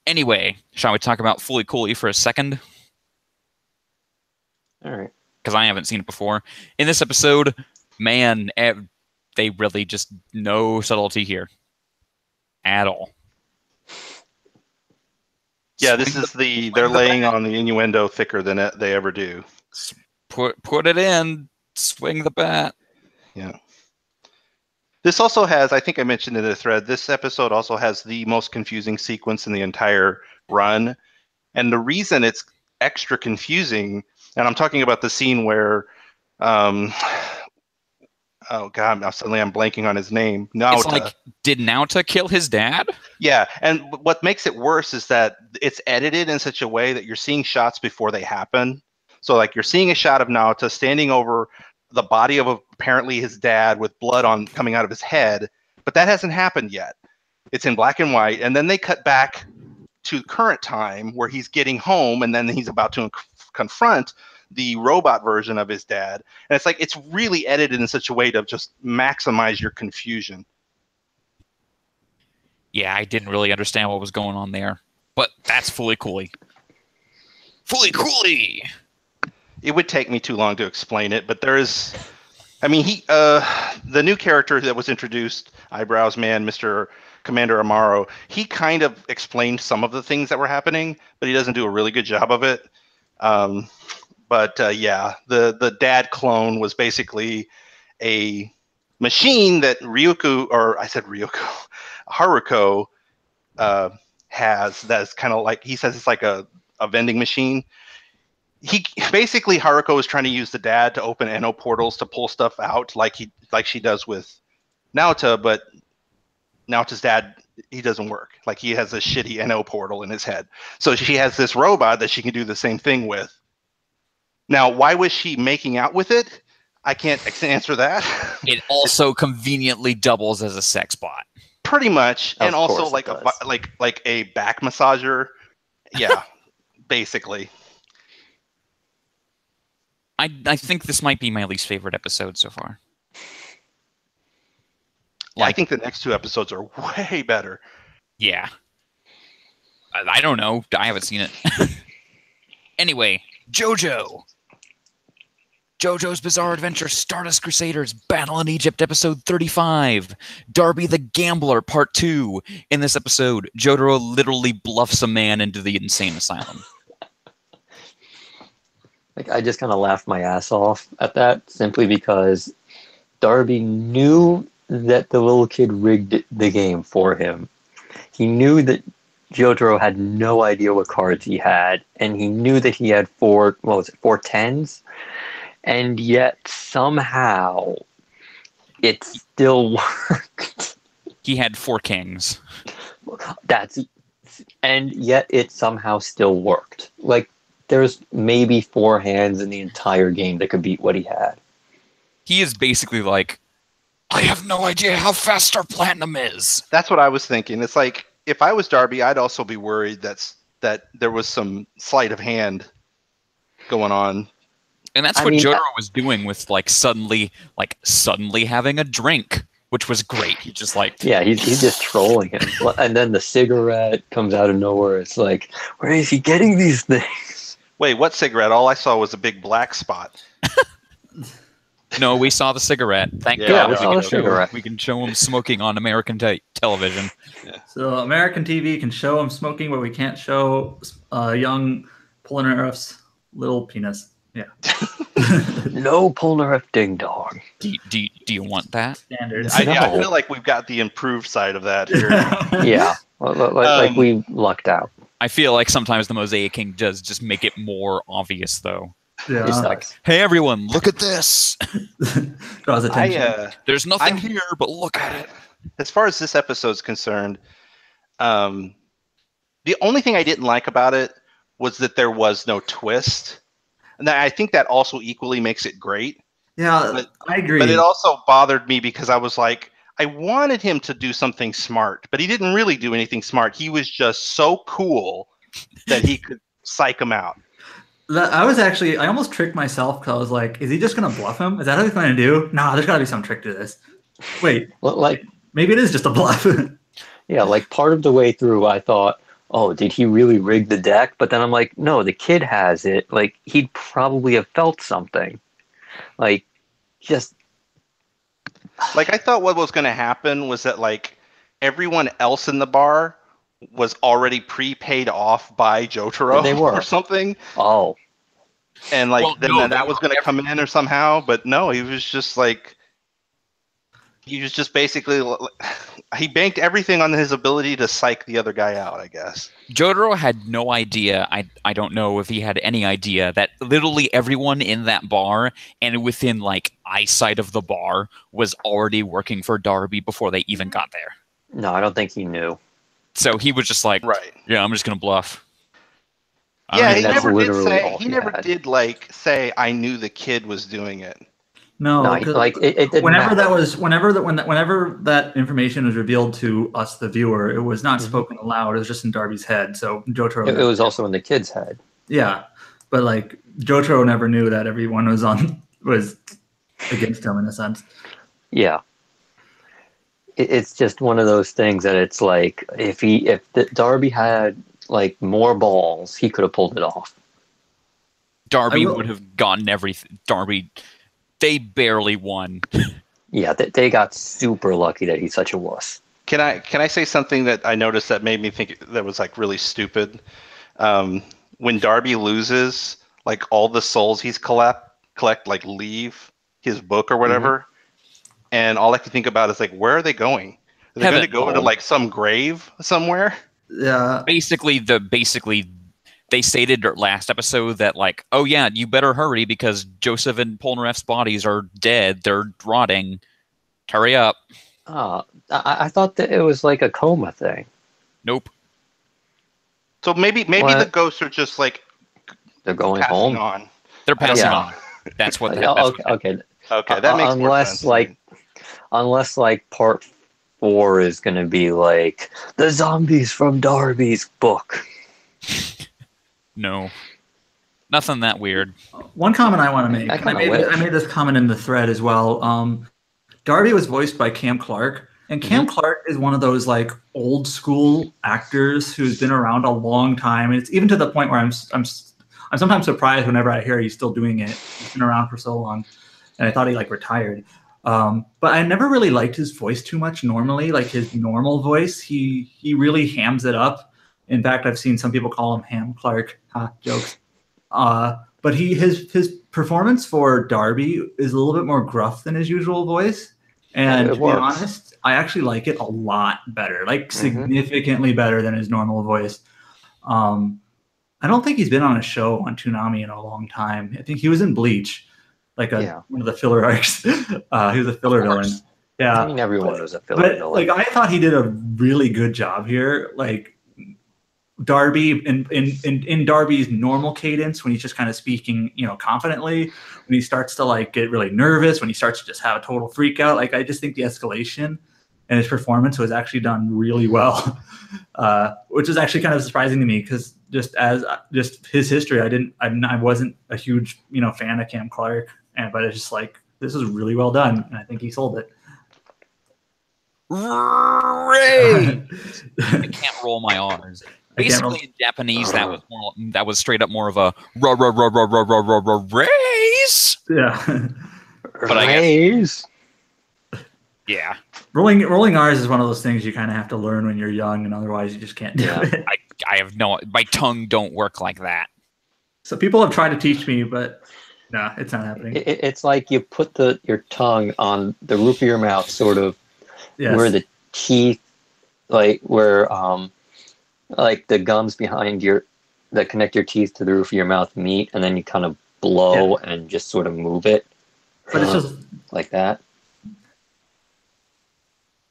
Anyway, shall we talk about Fooly Cooly for a second? All right. Because I haven't seen it before. In this episode, man, they really just no subtlety here at all. Yeah, this is they're laying on the innuendo thicker than they ever do. Put it in, swing the bat. Yeah. This also has, I think I mentioned in the thread, this episode also has the most confusing sequence in the entire run. And the reason it's extra confusing, and I'm talking about the scene where, oh God, now suddenly I'm blanking on his name. Naota. It's like, did Naota kill his dad? Yeah, and what makes it worse is that it's edited in such a way that you're seeing shots before they happen. So like you're seeing a shot of Naota standing over the body of apparently his dad with blood coming out of his head, but that hasn't happened yet. It's in black and white, and then they cut back to current time where he's getting home, and then he's about to confront the robot version of his dad. And it's like it's really edited in such a way to just maximize your confusion. Yeah, I didn't really understand what was going on there, but that's Fooly Cooly. Fooly Cooly! It would take me too long to explain it, but there is, I mean, the new character that was introduced, Eyebrows Man, Mr. Commander Amaro, he kind of explained some of the things that were happening, but he doesn't do a really good job of it. Yeah, the dad clone was basically a machine that Haruko has, that's kind of like, he says it's like a vending machine. Basically Haruko is trying to use the dad to open Eno portals to pull stuff out like she does with Naota, but Naota's dad, he doesn't work. Like he has a shitty Eno portal in his head. So she has this robot that she can do the same thing with. Now, why was she making out with it? I can't answer that. It also conveniently doubles as a sex bot. Pretty much, and also like a back massager. Yeah, basically. I think this might be my least favorite episode so far. I think the next 2 episodes are way better. Yeah. I don't know. I haven't seen it. Anyway, JoJo's Bizarre Adventure Stardust Crusaders Battle in Egypt, episode 35. Darby the Gambler, part 2. In this episode, Jotaro literally bluffs a man into the insane asylum. I just kind of laughed my ass off at that simply because Darby knew that the little kid rigged the game for him. He knew that Jotaro had no idea what cards he had, and he knew that he had 4 tens, and yet somehow it still worked. He had 4 kings. And yet it somehow still worked. Like, there's maybe 4 hands in the entire game that could beat what he had. He is basically like, I have no idea how fast our platinum is. That's what I was thinking. It's like, if I was Darby, I'd also be worried that there was some sleight of hand going on. And that's what Jotaro was doing with suddenly having a drink, which was great. He just he's just trolling him. And then the cigarette comes out of nowhere. It's like, where is he getting these things? Wait, what cigarette? All I saw was a big black spot. No, we saw the cigarette. Thank Yeah, God we saw the cigarette. We can show him smoking on American television. Yeah. So American TV can show him smoking, but we can't show young Polnareff's little penis. Yeah. No Polnareff ding dong. Do you want that? Standards. I feel like we've got the improved side of that here. Yeah, like we lucked out. I feel like sometimes the Mosaic King does just make it more obvious, though. Yeah. It's Like, hey everyone, look at this. Draws attention. There's nothing here, but look at it. As far as this episode's concerned, the only thing I didn't like about it was that there was no twist. And I think that also equally makes it great. Yeah, I agree. But it also bothered me because I was like, I wanted him to do something smart, but he didn't really do anything smart. He was just so cool that he could psych him out. I almost tricked myself because I was like, is he just going to bluff him? Is that what he's going to do? No, there's got to be some trick to this. Wait, Like, maybe it is just a bluff. yeah, like part of the way through, I thought, oh, did he really rig the deck? But then I'm like, no, the kid has it. Like, he'd probably have felt something. Like, just... Like, I thought what was going to happen was that, like, everyone else in the bar was already prepaid off by Jotaro They were. or something. Oh. And, like, Well, then no, that was going to come in or somehow. But no, he was just, like... He was just basically... He banked everything on his ability to psych the other guy out, I guess. Jotaro had no idea. I don't know if he had any idea that literally everyone in that bar and within like eyesight of the bar was already working for Darby before they even got there. No, I don't think he knew. So he was just like, Right. yeah, I'm just gonna bluff. Yeah, he that's never did literally say... all He he never had. did, like, say, I knew the kid was doing it. No, No, like it didn't whenever matter. whenever that information was revealed to us, the viewer, it was not Mhm. spoken aloud. It was just in Darby's head. So Jotaro, It was also in the kid's head. yeah, but like Jotaro never knew that everyone was against him in a sense. Yeah. It's just one of those things that it's like if Darby had like more balls, he could have pulled it off. Darby I will- would have gotten everything. Darby, they barely won. Yeah, they got super lucky that he's such a wuss. Can I say something that I noticed that made me think that was like really stupid? When Darby loses, like all the souls he's collect like leave his book or whatever, and all I can think about is like, where are they going? Are they going to Heaven. go into like some grave somewhere? Yeah, Basically, they stated last episode that like, oh yeah, you better hurry because Joseph and Polnareff's bodies are dead. They're rotting. Hurry up. I thought that it was like a coma thing. Nope. So maybe What? the ghosts are just like They're going passing home. on. They're passing Yeah. on. That's what. Yeah, That's okay, what okay. Okay, that makes more unless sense. like part 4 is going to be like the zombies from Darby's book. No. Nothing that weird. one comment I want to make. I and kinda I wish. made this comment in the thread as well. Darby was voiced by Cam Clark, and Cam Clark is one of those like old school actors who's been around a long time. And it's even to the point where I'm sometimes surprised whenever I hear he's still doing it. He's been around for so long, and I thought he like retired. But I never really liked his voice too much. Normally, like his normal voice, he really hams it up. In fact, I've seen some people call him Ham Clark. Jokes. But his performance for Darby is a little bit more gruff than his usual voice. And It to be works. honest, I actually like it a lot better, like significantly better than his normal voice. I don't think he's been on a show on Toonami in a long time. I think he was in Bleach, like one of the filler arcs. He was a filler villain. Yeah, I mean, everyone was a filler but villain. like I thought he did a really good job here. Like Darby in Darby's normal cadence, when he's just kind of speaking, confidently, when he starts to like get really nervous, when he starts to just have a total freak out, like I just think the escalation and his performance was actually done really well, which is actually kind of surprising to me because just his history, I wasn't a huge fan of Cam Clark, but it's just like this is really well done, and I think he sold it. Ray! I can't roll my R's. Basically, in Japanese, that was straight up more of a race. Yeah. But I guess- Raise. Yeah, Rolling R's is one of those things you kind of have to learn when you're young, and otherwise you just can't do Yeah. it. I have my tongue don't work like that. So people have tried to teach me, but no, it's not happening. It's like you put your tongue on the roof of your mouth, sort of Yes. where the teeth, like where like the gums behind that connect your teeth to the roof of your mouth meet, and then you kind of blow and just sort of move it. But it's just, like that.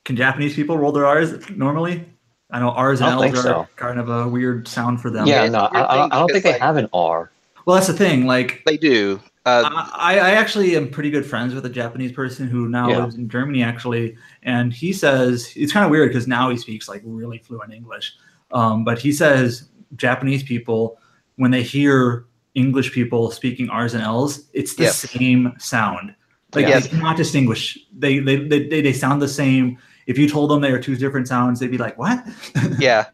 can Japanese people roll their R's normally? I know R's and I don't L's think are so. kind of a weird sound for them. Yeah, it's no, a weird I thing don't think because, they have an R. Well, that's the thing. Like, They do. I actually am pretty good friends with a Japanese person who now lives in Germany, actually, and he says it's kind of weird because now he speaks like really fluent English, but he says Japanese people, when they hear English people speaking R's and L's, it's the same sound. Like they cannot distinguish. They sound the same. If you told them they are two different sounds, they'd be like, "What?" Yeah.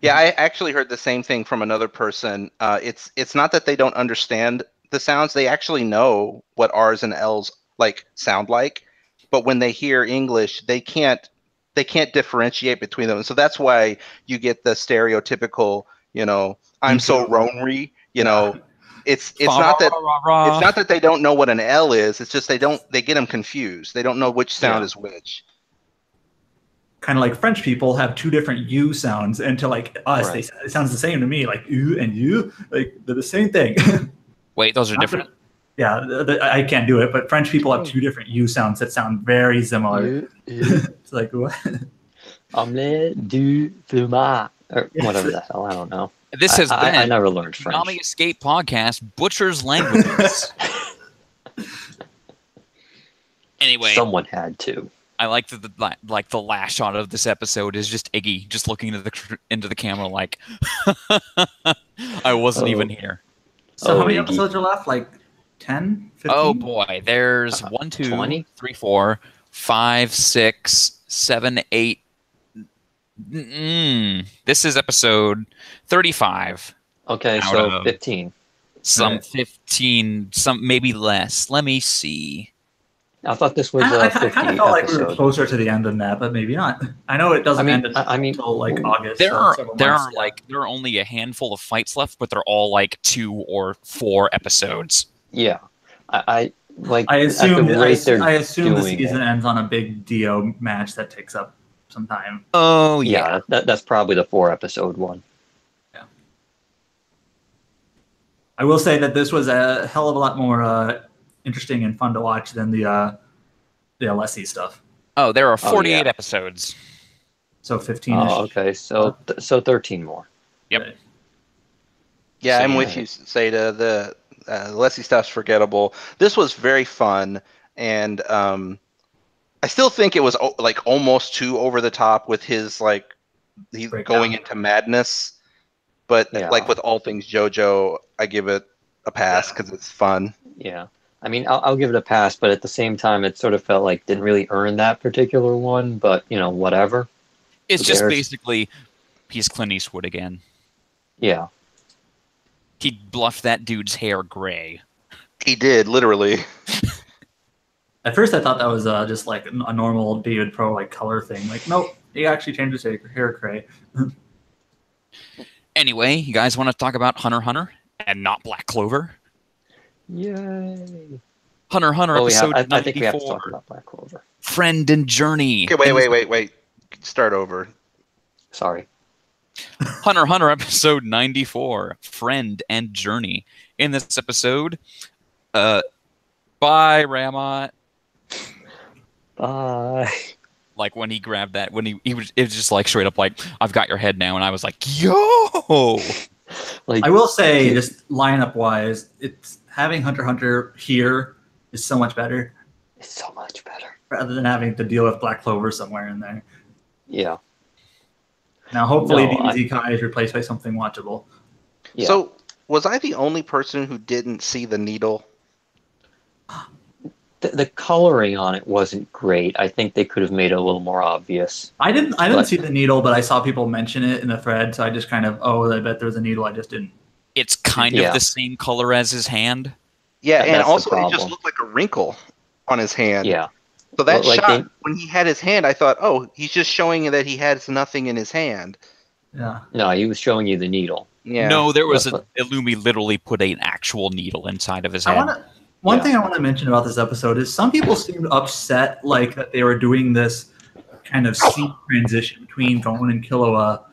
I actually heard the same thing from another person. It's not that they don't understand the sounds; they actually know what R's and L's like sound like, but when they hear English, they can't differentiate between them. So that's why you get the stereotypical, I'm so Ronry, It's not that they don't know what an L is. It's just they get them confused. They don't know which sound is which. Kind of like French people have two different U sounds, and to like us, it sounds the same to me. Like U and U, like they're the same thing. Wait, those are different? I can't do it, but French people have two different U sounds that sound very similar. It's like what? Omelette du fromage, or whatever the hell. I don't know. This has been I never learned French. Toonami Escape Podcast butchers languages. Anyway, someone had to. I like the last shot of this episode is just Iggy just looking into the camera like I wasn't even here. So how many episodes are left? Like 10, 15? Oh boy, there's 1, 2, 20? 3, 4, 5, 6, 7, 8. This is episode 35. Okay, so 15. Some 15, some maybe less. Let me see. I thought this was I 50 kind of felt like we were closer to the end than that, but maybe not. I know it doesn't end until like August. There are only a handful of fights left, but they're all like 2 or 4 episodes. Yeah, I assume the season ends on a big Dio match that takes up some time. Oh yeah, that's probably the 4-episode one. Yeah, I will say that this was a hell of a lot more interesting and fun to watch than the Alessi stuff. Oh, there are 48 episodes. So 15. Oh, okay. So 13 more. Yep. Right. Yeah, I'm with you, Seda. The Alessi stuff's forgettable. This was very fun, and I still think it was like almost too over the top with his going into madness. But like with all things JoJo, I give it a pass because it's fun. Yeah. I mean, I'll give it a pass, but at the same time, it sort of felt like didn't really earn that particular one, but, whatever. It's just basically, he's Clint Eastwood again. Yeah. He bluffed that dude's hair gray. He did, literally. At first, I thought that was just like a normal David Pro like color thing. Like, nope, he actually changed his hair gray. Anyway, you guys want to talk about Hunter x Hunter and not Black Clover? Yay. Hunter x Hunter episode 94. I think we have to talk about Black Clover. Friend and Journey. Okay, wait. Start over. Sorry. Hunter x Hunter episode 94. Friend and Journey. In this episode, bye, Ramot. Bye. Like when he grabbed that, when it was just like straight up like, I've got your head now, and I was like, yo! Like, I will say, just lineup wise, it's having Hunter x Hunter here is so much better. It's so much better. Rather than having to deal with Black Clover somewhere in there. Yeah. Now, hopefully, DBZ Kai is replaced by something watchable. Yeah. So, was I the only person who didn't see the needle? The coloring on it wasn't great. I think they could have made it a little more obvious. I didn't see the needle, but I saw people mention it in the thread, so I just kind of, I bet there's a needle. I just didn't. It's kind of the same color as his hand. Yeah, and also it just looked like a wrinkle on his hand. Yeah. So that shot, when he had his hand, I thought, he's just showing you that he has nothing in his hand. Yeah. No, he was showing you the needle. Yeah. No, there was Illumi literally put an actual needle inside of his head. One thing I want to mention about this episode is some people seemed upset, like that they were doing this kind of scene transition between Gon and Killua,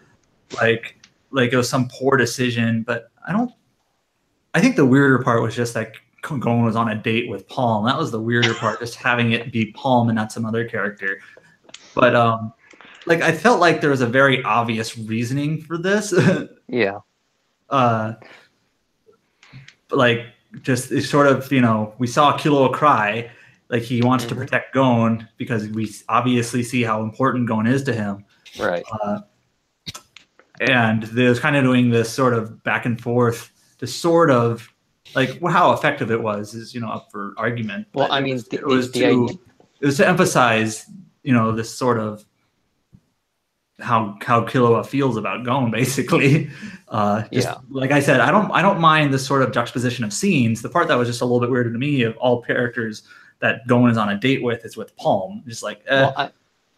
like it was some poor decision. But I think the weirder part was just that Gon was on a date with Palm. That was the weirder part, just having it be Palm and not some other character. But I felt like there was a very obvious reasoning for this. Yeah. just it's sort of, we saw Killua cry, like he wants to Mhm. protect Gon because we obviously see how important Gon is to him. Right. And there's kind of doing this sort of back and forth to sort of like how effective it was is up for argument. Well, But I mean, it was the idea. to emphasize this sort of how Killua feels about Gon, basically. Like I said, I don't mind this sort of juxtaposition of scenes. The part that was just a little bit weird to me of all characters that Gon is on a date with is with Palm. Just like, and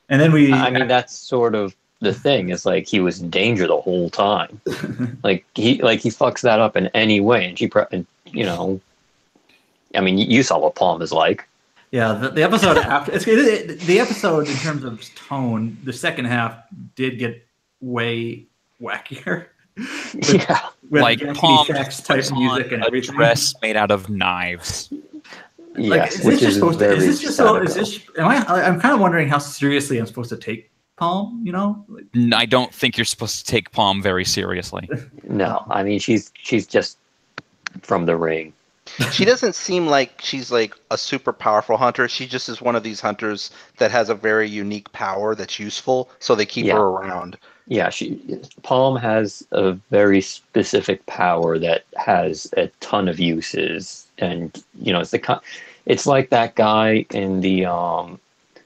then I mean, that's sort of the thing. Is like he was in danger the whole time. like he fucks that up in any way, and I mean, you saw what Palm is like. Yeah, the episode after the episode in terms of tone, the second half did get way wackier. With like Palm puts type on music and a everything. dress made out of knives. Yes, I'm kind of wondering how seriously I'm supposed to take Palm. I don't think you're supposed to take Palm very seriously. No, I mean she's just from the ring. She doesn't seem like she's like a super powerful hunter. She just is one of these hunters that has a very unique power that's useful, so they keep her around. Yeah, Palm has a very specific power that has a ton of uses, and it's like that guy in the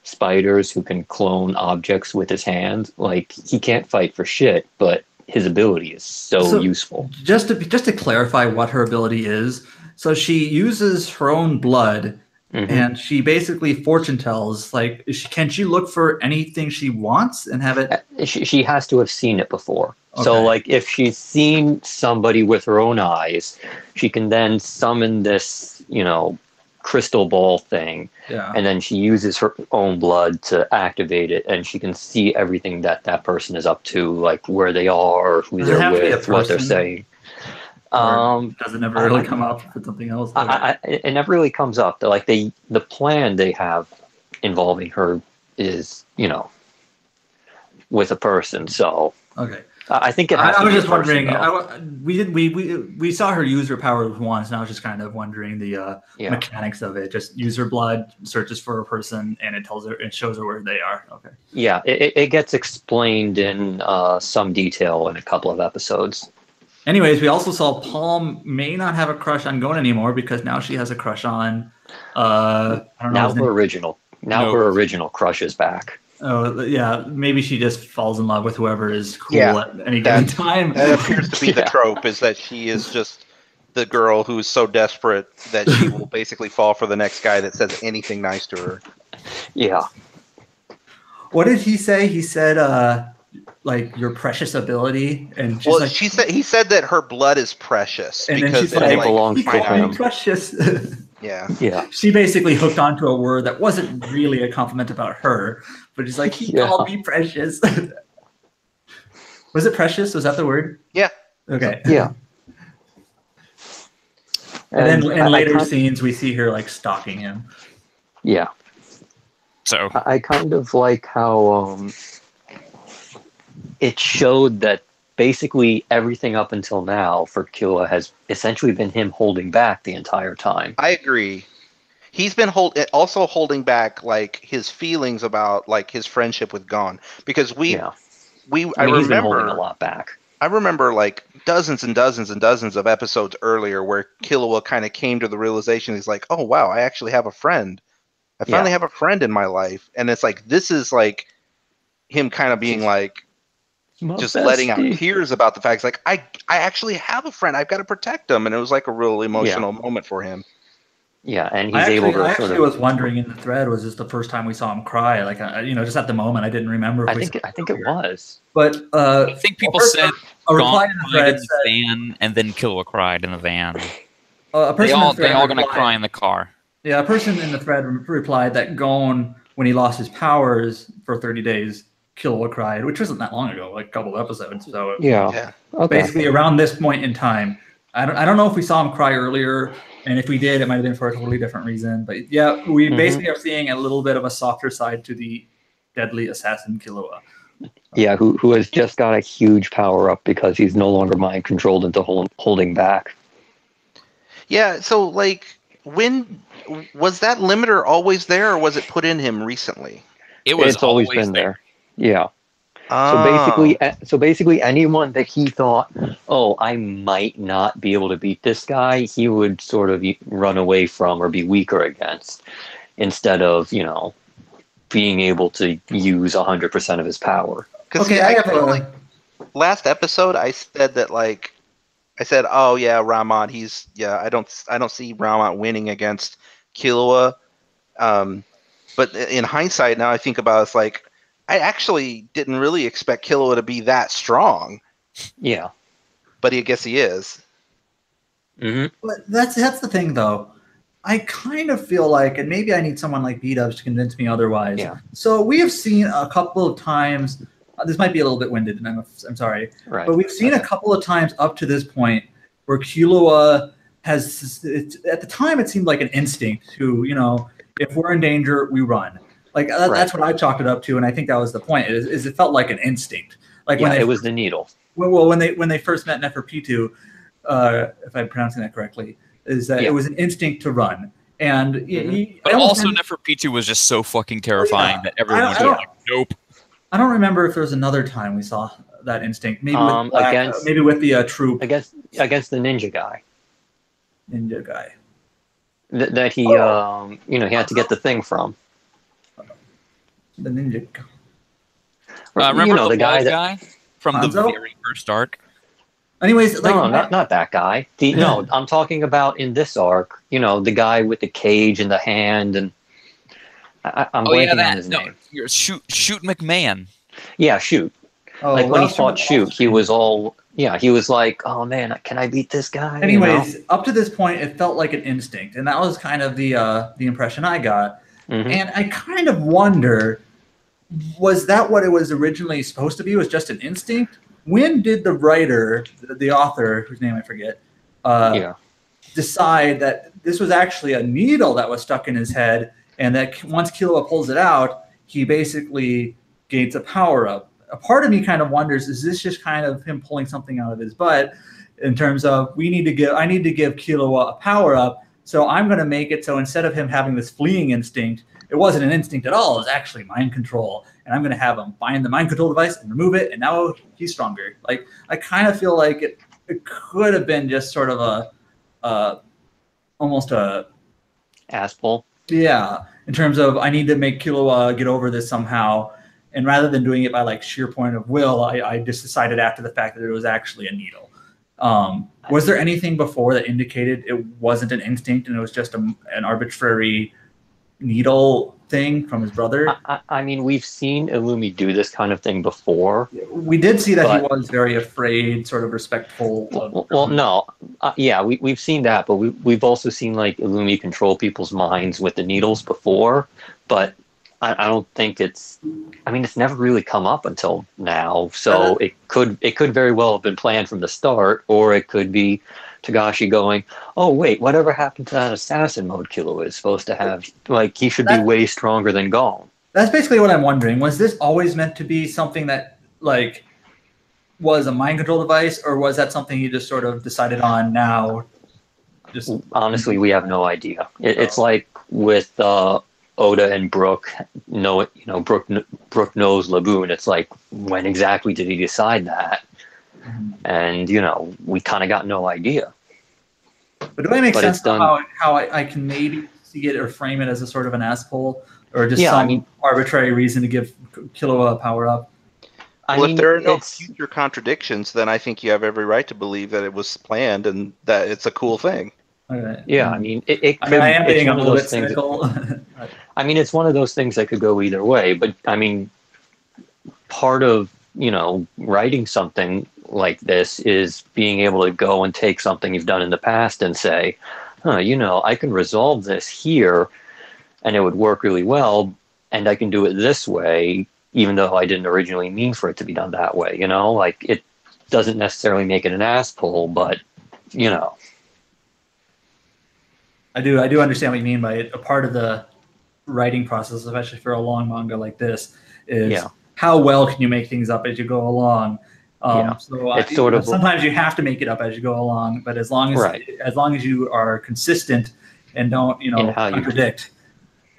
Spiders who can clone objects with his hand. Like he can't fight for shit, but his ability is so useful. Just to clarify what her ability is. So she uses her own blood, and she basically fortune tells. Like, can she look for anything she wants and have it? She has to have seen it before. Okay. So, like, if she's seen somebody with her own eyes, she can then summon this, crystal ball thing, and then she uses her own blood to activate it, and she can see everything that person is up to, like where they are, who they're with, what they're saying. Does it never really come up for something else? It never really comes up. Like the plan they have involving her is, with a person. So okay, I think it. I was just wondering. We saw her use her powers once, and I was just kind of wondering the mechanics of it. Just use her blood, searches for a person, and it shows her where they are. Okay. Yeah, it gets explained in some detail in a couple of episodes. Anyways, we also saw Palm may not have a crush on Gon anymore because now she has a crush on. I don't know. Her original crush is back. Oh yeah, maybe she just falls in love with whoever is cool at any given time. That appears to be the trope: is that she is just the girl who is so desperate that she will basically fall for the next guy that says anything nice to her. Yeah. What did he say? He said, like your precious ability, and he said that her blood is precious and because then it belongs to him. Precious. Yeah. She basically hooked onto a word that wasn't really a compliment about her, but he's like, he called me precious. Was it precious? Was that the word? Yeah. Okay. Yeah. And then in later scenes, we see her like stalking him. Yeah. So I kind of like how it showed that basically everything up until now for Killua has essentially been him holding back the entire time. I agree. He's been also holding back like his feelings about like his friendship with Gon, because I remember he's been holding a lot back. I remember like dozens and dozens and dozens of episodes earlier where Killua kind of came to the realization he's like, oh wow, I actually have a friend. I finally have a friend in my life, and it's like this is like him kind of being like. Just letting out tears about the fact, like I actually have a friend. I've got to protect him, and it was like a real emotional moment for him. Yeah, and he's able to. I actually was wondering in the thread, was this the first time we saw him cry? Like, just at the moment, I didn't remember. I think it was. But I think people said Gon cried in the van, and then Killua cried in the van. They all gonna cry in the car. Yeah, a person in the thread replied that Gon, when he lost his powers for 30 days. Killua cried, which wasn't that long ago, like a couple of episodes. So yeah. Okay. Basically around this point in time, I don't know if we saw him cry earlier, and if we did, it might have been for a totally different reason. But yeah, we basically are seeing a little bit of a softer side to the deadly assassin Killua. Yeah, who has just got a huge power up because he's no longer mind controlled into holding back. Yeah, so like when was that limiter always there or was it put in him recently? It was It's always been there. there. Yeah. Oh. So basically, anyone that he thought, oh, I might not be able to beat this guy, he would sort of run away from or be weaker against, instead of being able to use 100% of his power. Because Okay, I have feel a. like last episode I said that like I said, oh yeah, Ramon, I don't see Ramon winning against Killua. But in hindsight, now I think about it, it's like I actually didn't really expect Killua to be that strong, Yeah. but I guess he is. Hmm. But that's the thing, though. I kind of feel like, and maybe I need someone like B-Dubs to convince me otherwise. Yeah. So we have seen a couple of times. This might be a little bit winded, and I'm sorry, Right. but we've seen a couple of times up to this point where Killua has. At the time, it seemed like an instinct to, if we're in danger, we run. Like that's what I chalked it up to, and I think that was the point. Is it felt like an instinct, like when it was the needle. Well, when they first met Neferpitou, if I'm pronouncing that correctly, is that it was an instinct to run. And but also Neferpitou was just so fucking terrifying that everyone was like, nope. I don't remember if there was another time we saw that instinct. Maybe with maybe with the troop against the ninja guy. Ninja guy. That he he had to get the thing from. The ninja. Remember the guy from Hanzo? the very first arc? Anyways, no, not that guy. No, I'm talking about in this arc. The guy with the cage in the hand, and I'm blanking on his name. You're Shoot McMahon. Yeah, Shoot. Oh, like when he fought Shoot, he was all he was like, oh man, can I beat this guy? Anyways, up to this point, it felt like an instinct, and that was kind of the impression I got. Mm-hmm. And I kind of wonder, was that what it was originally supposed to be? Was just an instinct? When did the writer, the author, whose name I forget, decide that this was actually a needle that was stuck in his head, and that once Killua pulls it out, he basically gains a power up? A part of me kind of wonders, is this just kind of him pulling something out of his butt in terms of I need to give Killua a power up, so I'm going to make it so instead of him having this fleeing instinct, it wasn't an instinct at all, it was actually mind control, and I'm going to have him find the mind control device and remove it, and now he's stronger. Like, I kind of feel like it could have been just sort of almost a ass pull. Yeah, in terms of I need to make Killua get over this somehow. And rather than doing it by like sheer point of will, I just decided after the fact that it was actually a needle. Was there anything before that indicated it wasn't an instinct and it was just an arbitrary needle thing from his brother? I mean, we've seen Illumi do this kind of thing before. We did see that he was very afraid, sort of respectful. We've seen that, but we've also seen like Illumi control people's minds with the needles before, but I don't think it's never really come up until now. So it could very well have been planned from the start, or it could be Togashi going, oh wait, whatever happened to that assassin mode Killua is supposed to have? Like, he should be way stronger than Gong. That's basically what I'm wondering. Was this always meant to be something that like was a mind control device, or was that something you just sort of decided on now? Honestly, we have no idea. It's like with Oda and Brook, Brook knows Laboon. It's like, when exactly did he decide that? And we kind of got no idea. But do I make sense how I can maybe see it or frame it as a sort of an asshole, or just arbitrary reason to give Killua a power up? If there are no future contradictions, then I think you have every right to believe that it was planned and that it's a cool thing. Okay. Yeah, I am being a little bit cynical. It's one of those things that could go either way. But part of writing something like this is being able to go and take something you've done in the past and say, I can resolve this here, and it would work really well, and I can do it this way, even though I didn't originally mean for it to be done that way. Like, it doesn't necessarily make it an ass pull, but I do understand what you mean by it. A part of the writing process, especially for a long manga like this, is how well can you make things up as you go along. Yeah. So It's sort of- sometimes you have to make it up as you go along, but as long as Right. you are consistent and don't In how you- contradict.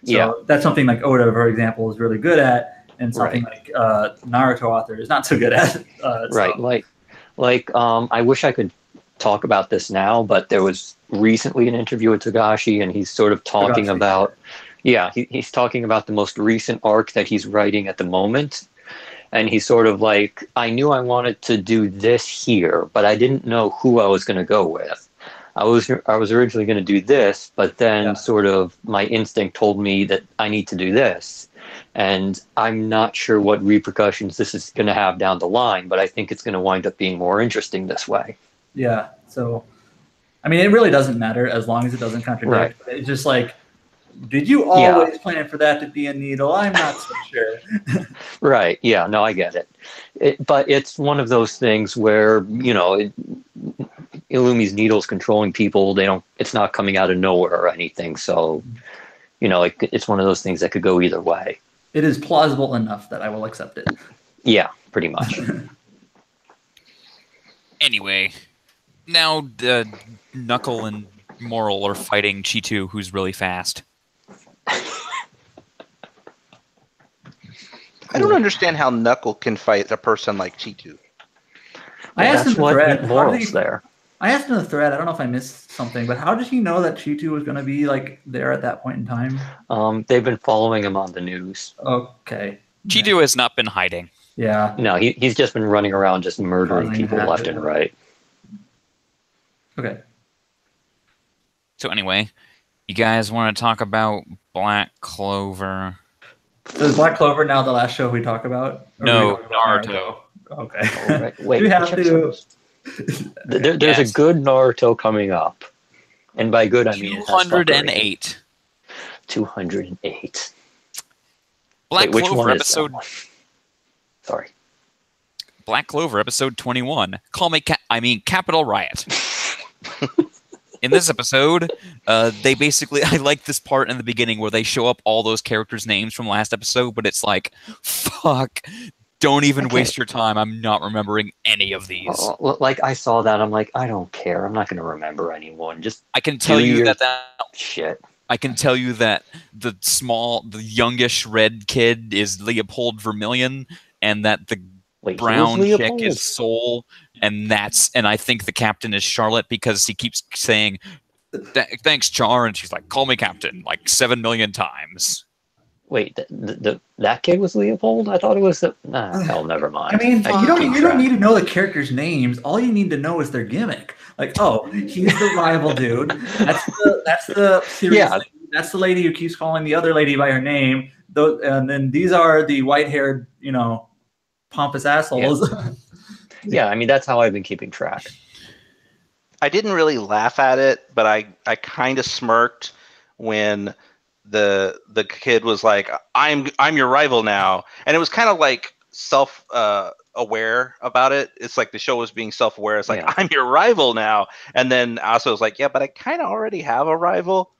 So Yeah. that's something like Oda, for example, is really good at, and something like Naruto author is not so good at. Right. So. Like I wish I could talk about this now, but there was recently an interview with Togashi, and he's sort of talking about, he's talking about the most recent arc that he's writing at the moment. And he's sort of like, I knew I wanted to do this here, but I didn't know who I was going to go with. I was originally going to do this, but then sort of my instinct told me that I need to do this. And I'm not sure what repercussions this is going to have down the line, but I think it's going to wind up being more interesting this way. Yeah. So, I mean, it really doesn't matter as long as it doesn't contradict. Right. It's just like, did you always plan for that to be a needle? I'm not so sure. Right. Yeah. No, I get it. But it's one of those things where, Illumi's needles controlling people. It's not coming out of nowhere or anything. So, it's one of those things that could go either way. It is plausible enough that I will accept it. Yeah, pretty much. Anyway, now Knuckle and Moral are fighting Cheetu, who's really fast. I don't understand how Knuckle can fight a person like Cheetu. I asked him in the thread. Moral's there. I asked him in the thread. I don't know if I missed something, but how did he know that Cheetu was going to be there at that point in time? They've been following him on the news. Okay. Cheetu has not been hiding. Yeah. No, he's just been running around just murdering people left and right. Okay. So anyway, you guys want to talk about Black Clover? So is Black Clover now the last show we talk about? No, Naruto. Okay. Oh, right. Wait, we have to. There's a good Naruto coming up, and by good I mean 208. 208. Black Wait, Clover episode. Sorry. Black Clover episode 21. Capital Riot. In this episode, they basically, I like this part in the beginning where they show up all those characters' names from last episode, but it's like, fuck, don't even waste your time. I'm not remembering any of these. Like, I saw that, I'm like, I don't care. I'm not going to remember anyone. Just I can tell you that shit. I can tell you that the youngish red kid is Leopold Vermilion, and that the brown chick is Soul, and I think the captain is Charlotte because he keeps saying, "Thanks, Char," and she's like, "Call me captain," like 7 million times. Wait, that kid was Leopold? I thought it was hell, never mind. I mean, you don't need to know the characters' names. All you need to know is their gimmick. Like, oh, he's the rival dude. That's the serious lady. That's the lady who keeps calling the other lady by her name. And then these are the white-haired, pompous assholes. Yeah, I mean, that's how I've been keeping track. I didn't really laugh at it, but I kind of smirked when the kid was like, I'm your rival now, and it was kind of like self aware about it. It's like the show was being self-aware. It's like, I'm your rival now, and then Asa was like, yeah, but I kind of already have a rival.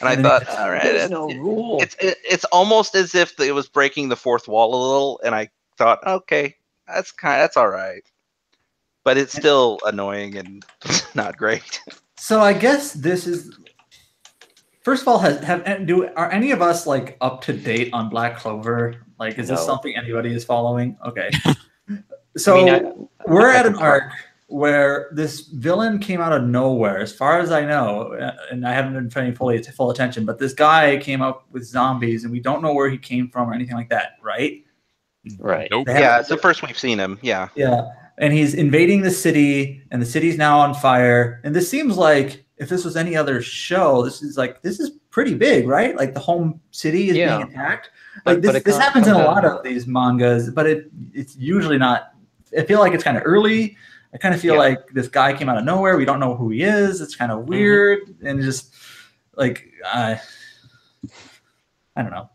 And I thought, all right, there's no rule. It's almost as if it was breaking the fourth wall a little, and I thought, okay, that's all right, but it's still annoying and not great. So I guess this is. First of all, are any of us up to date on Black Clover? Like, is this something anybody is following? Okay. So we're at an arc where this villain came out of nowhere, as far as I know, and I haven't been paying full attention, but this guy came up with zombies, and we don't know where he came from or anything like that, right? Right. Nope. Yeah, it's the first we've seen him. Yeah. Yeah. And he's invading the city, and the city's now on fire. And this seems like if this was any other show, this is pretty big, right? Like the home city is being attacked. Like this happens in a lot of these mangas, but it's usually not. I feel like it's kind of early. I kind of feel like this guy came out of nowhere. We don't know who he is. It's kind of weird, and just like I don't know.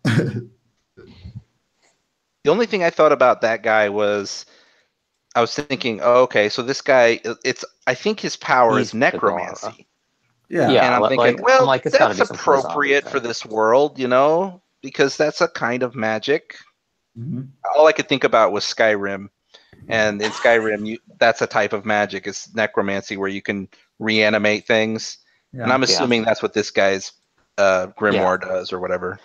The only thing I thought about that guy was, I was thinking, oh, okay, so this guy, I think his power is necromancy. Yeah, and I'm thinking, that's appropriate for this world, because that's a kind of magic. Mm-hmm. All I could think about was Skyrim, And in Skyrim, that's a type of magic. It's necromancy where you can reanimate things. Yeah. And I'm assuming that's what this guy's grimoire Yeah. does or whatever.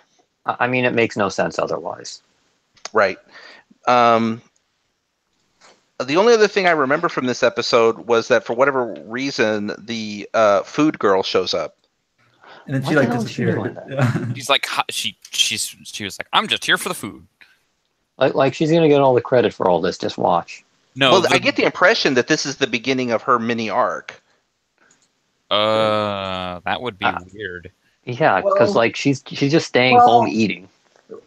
I mean, it makes no sense otherwise. Right. The only other thing I remember from this episode was that for whatever reason, the food girl shows up. And then What she the like hell is she disappeared. doing Yeah. She's like, she was like, I'm just here for the food. Like she's gonna get all the credit for all this. Just watch. No, Well, I get the impression that this is the beginning of her mini arc. that would be Uh, weird. Yeah, because Well- like she's just staying Well- home eating.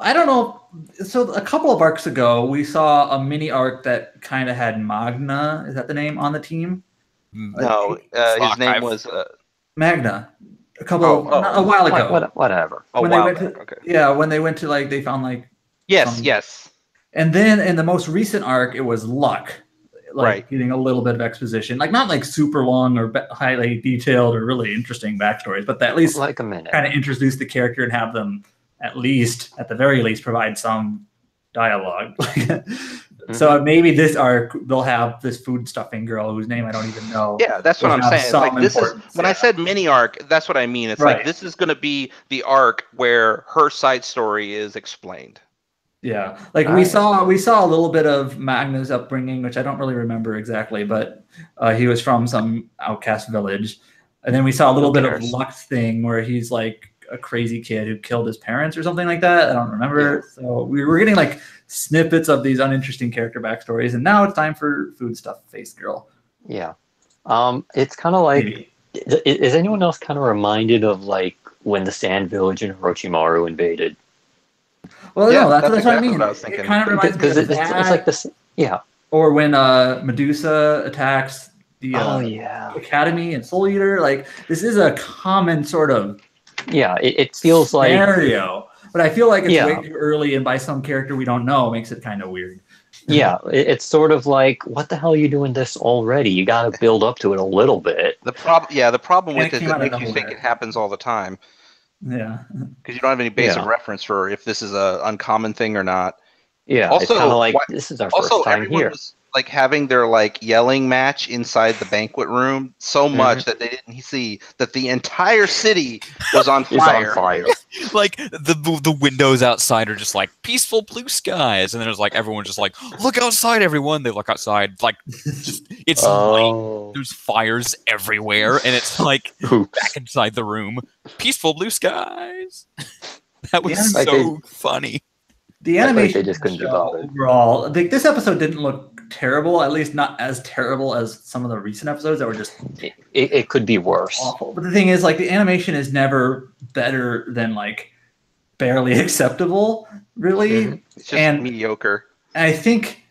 I don't know. So a couple of arcs ago, we saw a mini arc that kind of had Magna. Is that the name on the team? No, Fuck, his name I've- was Magna. A while ago. Whatever. a when while they went back. to, Okay. Yeah, when they went to like they found like Yes, yes. and then in the most recent arc it was Luck. Like Right. getting a little bit of exposition. Like not like super long or highly detailed or really interesting backstories, but at least Like a minute. kind of introduce the character and have them at the very least provide some dialogue. So maybe this arc they'll have this food stuffing girl whose name I don't even know. Yeah, that's what will I'm have saying. It's some like this is importance, when I yeah. said mini arc, that's what I mean. It's Right. like this is going to be the arc where her side story is explained. Yeah, like Alright. we saw a little bit of Magna's upbringing, which I don't really remember exactly, but he was from some outcast village, and then we saw a little Who bit of cares? Luck's thing where he's like a crazy kid who killed his parents or something like that. I don't remember. So we were getting like snippets of these uninteresting character backstories, and now it's time for food stuff face girl. Yeah. It's kind of like. Is anyone else kind of reminded of like when the Sand Village in Orochimaru invaded? Well, Yeah, no, that's that's what I exactly mean. what I was It thinking. kind of reminds me Because of it's that, like this. Yeah. or when Medusa attacks the Oh yeah. Academy and Soul Eater. Like this is a common sort of Yeah. It feels like. scenario, but I feel like it's Yeah. way too early, and by some character we don't know makes it kind of weird. Yeah. It's sort of like, what the hell are you doing this already? You got to build up to it a little bit. The problem And with it it came that out of makes you think nowhere. it happens all the time Yeah, because you don't have any base of Yeah. reference for if this is a uncommon thing or not. Yeah. Also, it's kind of like why- this is our first Also, time everyone here. was like having their like yelling match inside the banquet room so much that they didn't see that the entire city was on It's fire. on fire. Like the windows outside are just like peaceful blue skies, and then there's like everyone's just like, look outside, everyone. They look outside, like just, it's light. Oh. There's fires everywhere, and it's like Oops. back inside the room, peaceful blue skies. That was Yeah, like so funny. the I feel like animation they just couldn't be show bothered. overall. Like, this episode didn't look terrible, at least not as terrible as some of the recent episodes that were just It could be worse. awful. But the thing is, like, the animation is never better than like barely acceptable, really. Mhm. It's just And- mediocre. And I think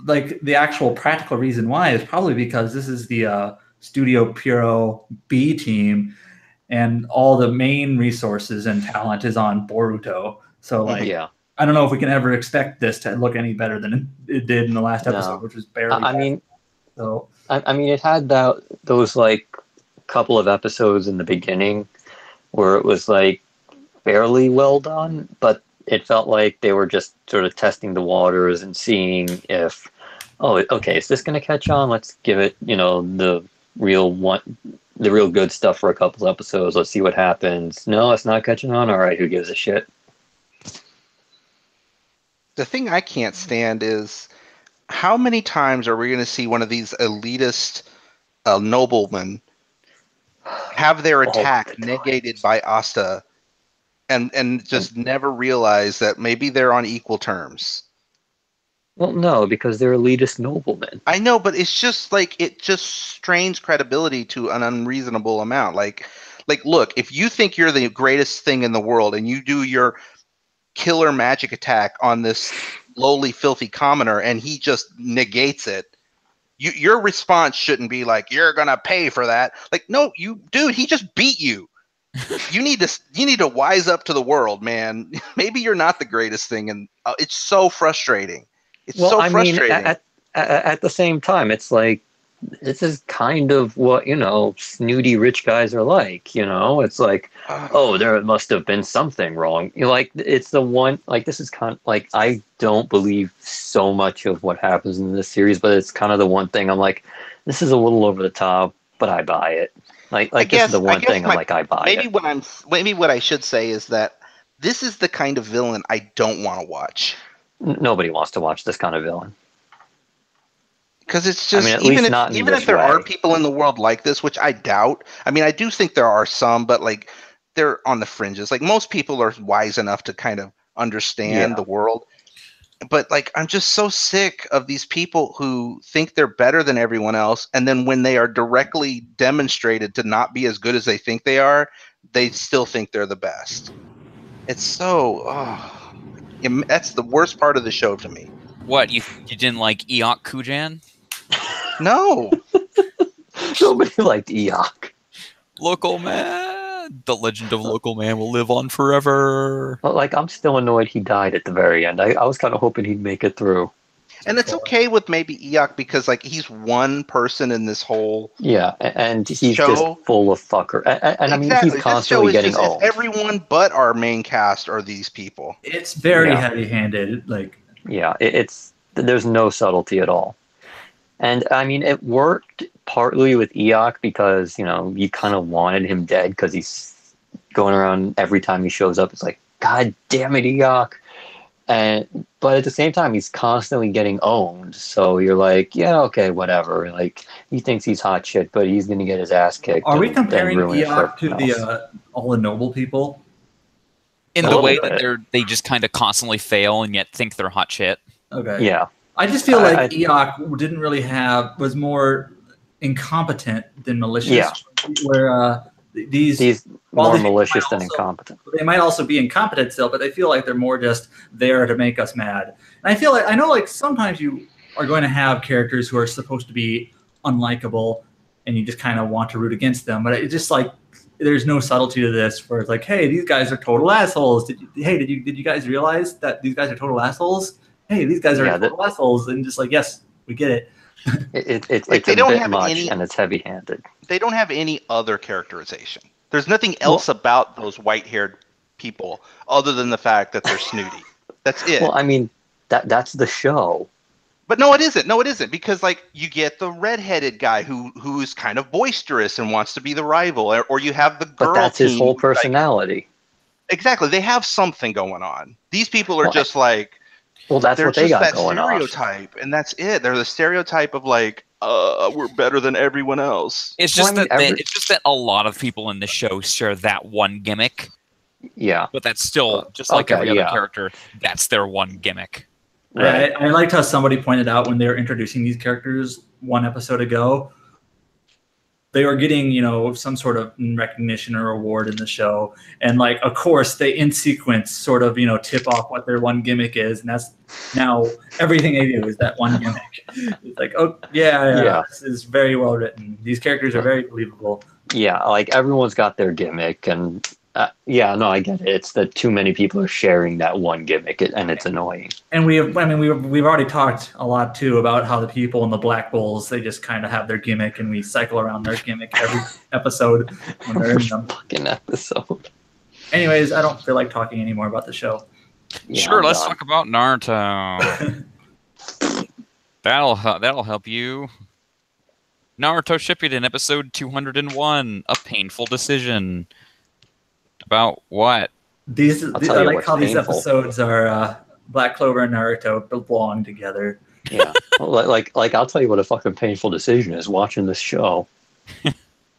like the actual practical reason why is probably because this is the Studio Puro B team, and all the main resources and talent is on Boruto. So like, Yeah. I don't know if we can ever expect this to look any better than it did in the last No. episode, which was barely. I mean, so I mean, it had those like couple of episodes in the beginning where it was like fairly well done, but it felt like they were just sort of testing the waters and seeing if, oh, okay, is this going to catch on? Let's give it, the real good stuff for a couple episodes. Let's see what happens. No, it's not catching on. All right, who gives a shit? The thing I can't stand is how many times are we going to see one of these elitist noblemen have their attack negated by Asta and just never realize that maybe they're on equal terms? Well, no, because they're elitist noblemen. I know, but it's just like it just strains credibility to an unreasonable amount. Like look, if you think you're the greatest thing in the world and you do your killer magic attack on this lowly, filthy commoner and he just negates it, your response shouldn't be like, you're gonna pay for that. Like, no, dude, he just beat you. You need to wise up to the world, man. Maybe you're not the greatest thing, and it's so frustrating. It's so frustrating. At the same time, it's like this is kind of what, snooty rich guys are like, It's like, oh, there must have been something wrong. Like, it's the one, like, this is kind of, like, I don't believe so much of what happens in this series, but it's kind of the one thing I'm like, this is a little over the top, but I buy it. Like this is the one thing I'm like, I buy it. Maybe what I should say is that this is the kind of villain I don't want to watch. Nobody wants to watch this kind of villain. Because it's just, at even least if not in this there way. are people in the world like this, which I doubt. I mean, I do think there are some, but like they're on the fringes. Like most people are wise enough to kind of understand the world. But like, I'm just so sick of these people who think they're better than everyone else, and then when they are directly demonstrated to not be as good as they think they are, they still think they're the best. It's so, that's the worst part of the show to me. What, you didn't like Eok Kujan? No. Nobody liked Eok. Local Man. The legend of Local Man will live on forever. But like, I'm still annoyed he died at the very end. I was kind of hoping he'd make it through. And it's okay with maybe Eok because like he's one person in this whole and he's show. Just full of fucker. And I mean, he's constantly getting owned. Everyone but our main cast are these people. It's very heavy-handed. Like, it's there's no subtlety at all. And I mean, it worked partly with Eok because, you kind of wanted him dead because he's going around every time he shows up. It's like, God damn it, Eok. But at the same time, he's constantly getting owned. So you're like, yeah, okay, whatever. Like, he thinks he's hot shit, but he's going to get his ass kicked. Are we comparing Eok to all the noble people? In the way that they just kind of constantly fail and yet think they're hot shit. Okay. Yeah. I just feel like Eok didn't really was more incompetent than malicious. Yeah. Where he's more malicious than incompetent. They might also be incompetent still, but they feel like they're more just there to make us mad. And I know like sometimes you are going to have characters who are supposed to be unlikable and you just kind of want to root against them. But it's just like there's no subtlety to this where it's like, hey, these guys are total assholes. Did you guys realize that these guys are total assholes? Hey, these guys are total assholes, and just like, yes, we get it. It's like they don't have much, and it's heavy-handed. They don't have any other characterization. There's nothing else about those white-haired people other than the fact that they're snooty. That's it. Well, I mean, that's the show. But no, it isn't. No, it isn't, because like you get the redheaded guy who's kind of boisterous and wants to be the rival, or you have the girl. But that's his whole personality. Exactly, they have something going on. These people are just like. Well, that's what they got going on. They're just that stereotype, and that's it. They're the stereotype of like, we're better than everyone else. It's just it's just that a lot of people in the show share that one gimmick. Yeah, but that's still just like every other character. That's their one gimmick. Right. I liked how somebody pointed out when they were introducing these characters one episode ago. They were getting, some sort of recognition or award in the show. And, like, of course, they in sequence sort of, tip off what their one gimmick is. And that's now everything they do is that one gimmick. It's like, oh, yeah. This is very well written. These characters are very believable. Yeah, like, everyone's got their gimmick. And, I get it. It's that too many people are sharing that one gimmick, and it's annoying. And we've already talked a lot too about how the people in the Black Bulls, they just kind of have their gimmick, and we cycle around their gimmick every episode when they're in them. Fucking episode. Anyways, I don't feel like talking anymore about the show. Yeah, sure, let's talk about Naruto. That'll help you. Naruto Shippuden episode 201, A Painful Decision. About what? I like how these episodes are Black Clover and Naruto belong together. Yeah, like I'll tell you what a fucking painful decision is watching this show.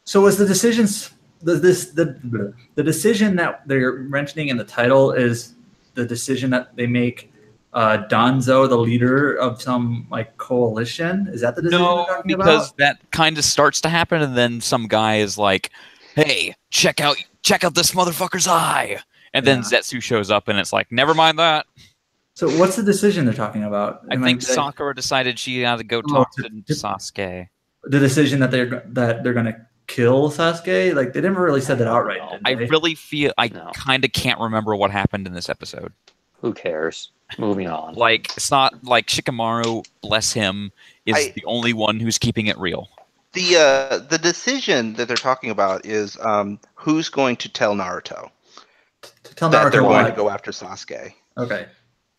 So was the decisions the decision that they're mentioning in the title is the decision that they make Danzo the leader of some like coalition? Is that the decision they're talking about? No, because that kind of starts to happen, and then some guy is like, "Hey, check out this motherfucker's eye," and then Zetsu shows up, and it's like, never mind that. So what's the decision they're talking about? I think Sakura decided she had to go talk to Sasuke. The decision that they're gonna kill Sasuke? Like, they never really said that outright. I really feel kind of can't remember what happened in this episode. Who cares? Moving on. Like, it's not like Shikamaru, bless him, is the only one who's keeping it real. The decision that they're talking about is who's going to tell Naruto To tell that Naruto they're going to what? go after Sasuke. Okay.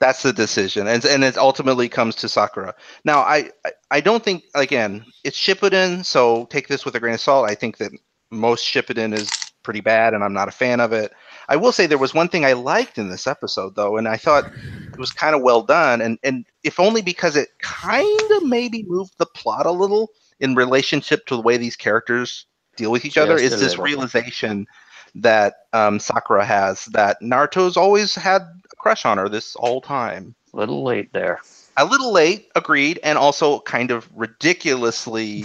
That's the decision, and it ultimately comes to Sakura. Now, I don't think, again, it's Shippuden, so take this with a grain of salt. I think that most Shippuden is pretty bad, and I'm not a fan of it. I will say there was one thing I liked in this episode, though, and I thought it was kind of well done, and if only because it kind of maybe moved the plot a little in relationship to the way these characters deal with each other, Just is a this little. realization that Sakura has that Naruto's always had a crush on her this whole time. A little late there. A little late, agreed, and also kind of ridiculously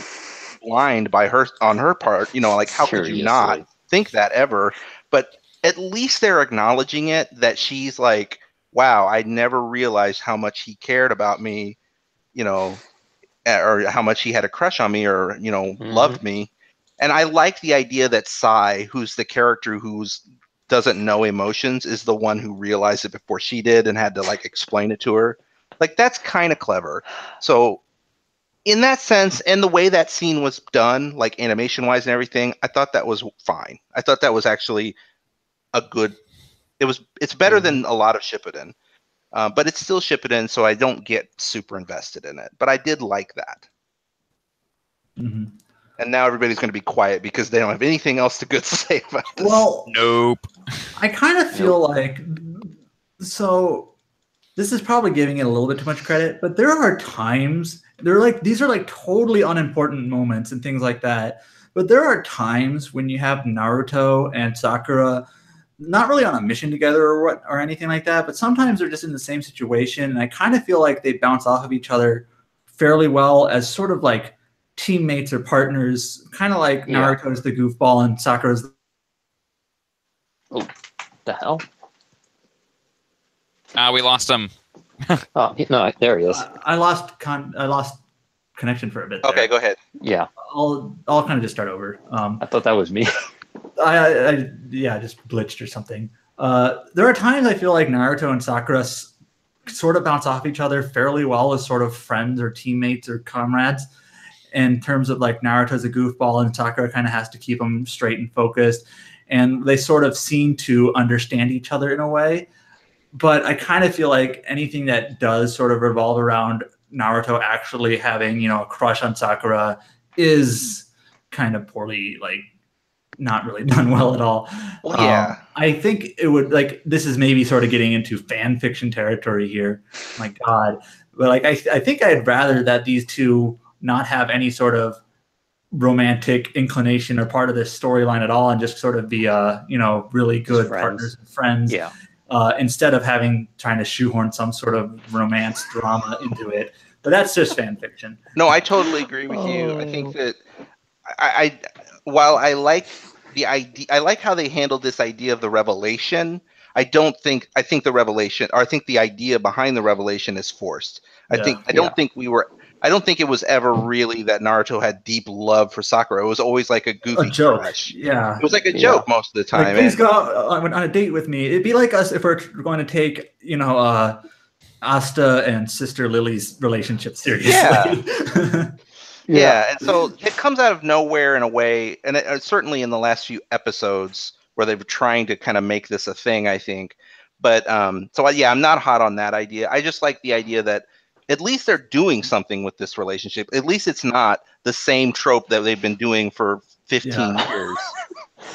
blind by her on her part. You know, like how could you not Seriously. think that ever? But at least they're acknowledging it, that she's like, wow, I never realized how much he cared about me, you know, or how much he had a crush on me, or loved me. And I like the idea that Sai, who's the character who's doesn't know emotions, is the one who realized it before she did and had to like explain it to her. Like that's kind of clever. So in that sense, and the way that scene was done, like animation wise and everything, I thought that was fine. I thought that was actually a good. It's better than a lot of Shippuden, but it's still Shippuden, so I don't get super invested in it. But I did like that. Mm-hmm. And now everybody's going to be quiet because they don't have anything else to good to say about this. Well, Nope. I kind of feel like, so this is probably giving it a little bit too much credit, but there are times, these are like totally unimportant moments and things like that. But there are times when you have Naruto and Sakura not really on a mission together or anything like that, but sometimes they're just in the same situation. And I kind of feel like they bounce off of each other fairly well as sort of like teammates or partners, kind of like Naruto's the goofball and Sakura's Oh, the hell? We lost him. Oh, no, there he is. I lost connection for a bit. Okay, there. go ahead. Yeah, I'll kind of just start over. I thought that was me. I just glitched or something. There are times I feel like Naruto and Sakura sort of bounce off each other fairly well as sort of friends or teammates or comrades. In terms of like Naruto's a goofball and Sakura kind of has to keep him straight and focused, and they sort of seem to understand each other in a way. But I kind of feel like anything that does sort of revolve around Naruto actually having, a crush on Sakura is kind of poorly, like not really done well at all. Well, yeah. I think it would this is maybe sort of getting into fan fiction territory here. My God. But like, I think I'd rather that these two not have any sort of romantic inclination or part of this storyline at all and just sort of be, really good partners and friends. Yeah. Instead of trying to shoehorn some sort of romance drama into it. But that's just fan fiction. No, I totally agree with you. I think that while I like the idea, I like how they handled this idea of the revelation. I think the revelation, or I think the idea behind the revelation is forced. I don't think it was ever really that Naruto had deep love for Sakura. It was always like a goofy joke. crush. Yeah. It was like a joke most of the time. Like, please go on a date with me. It'd be like us if we're going to take, Asta and Sister Lily's relationship seriously. Yeah. Yeah, and so it comes out of nowhere in a way, and certainly in the last few episodes where they were trying to kind of make this a thing, I think. But I'm not hot on that idea. I just like the idea that at least they're doing something with this relationship. At least it's not the same trope that they've been doing for 15 years.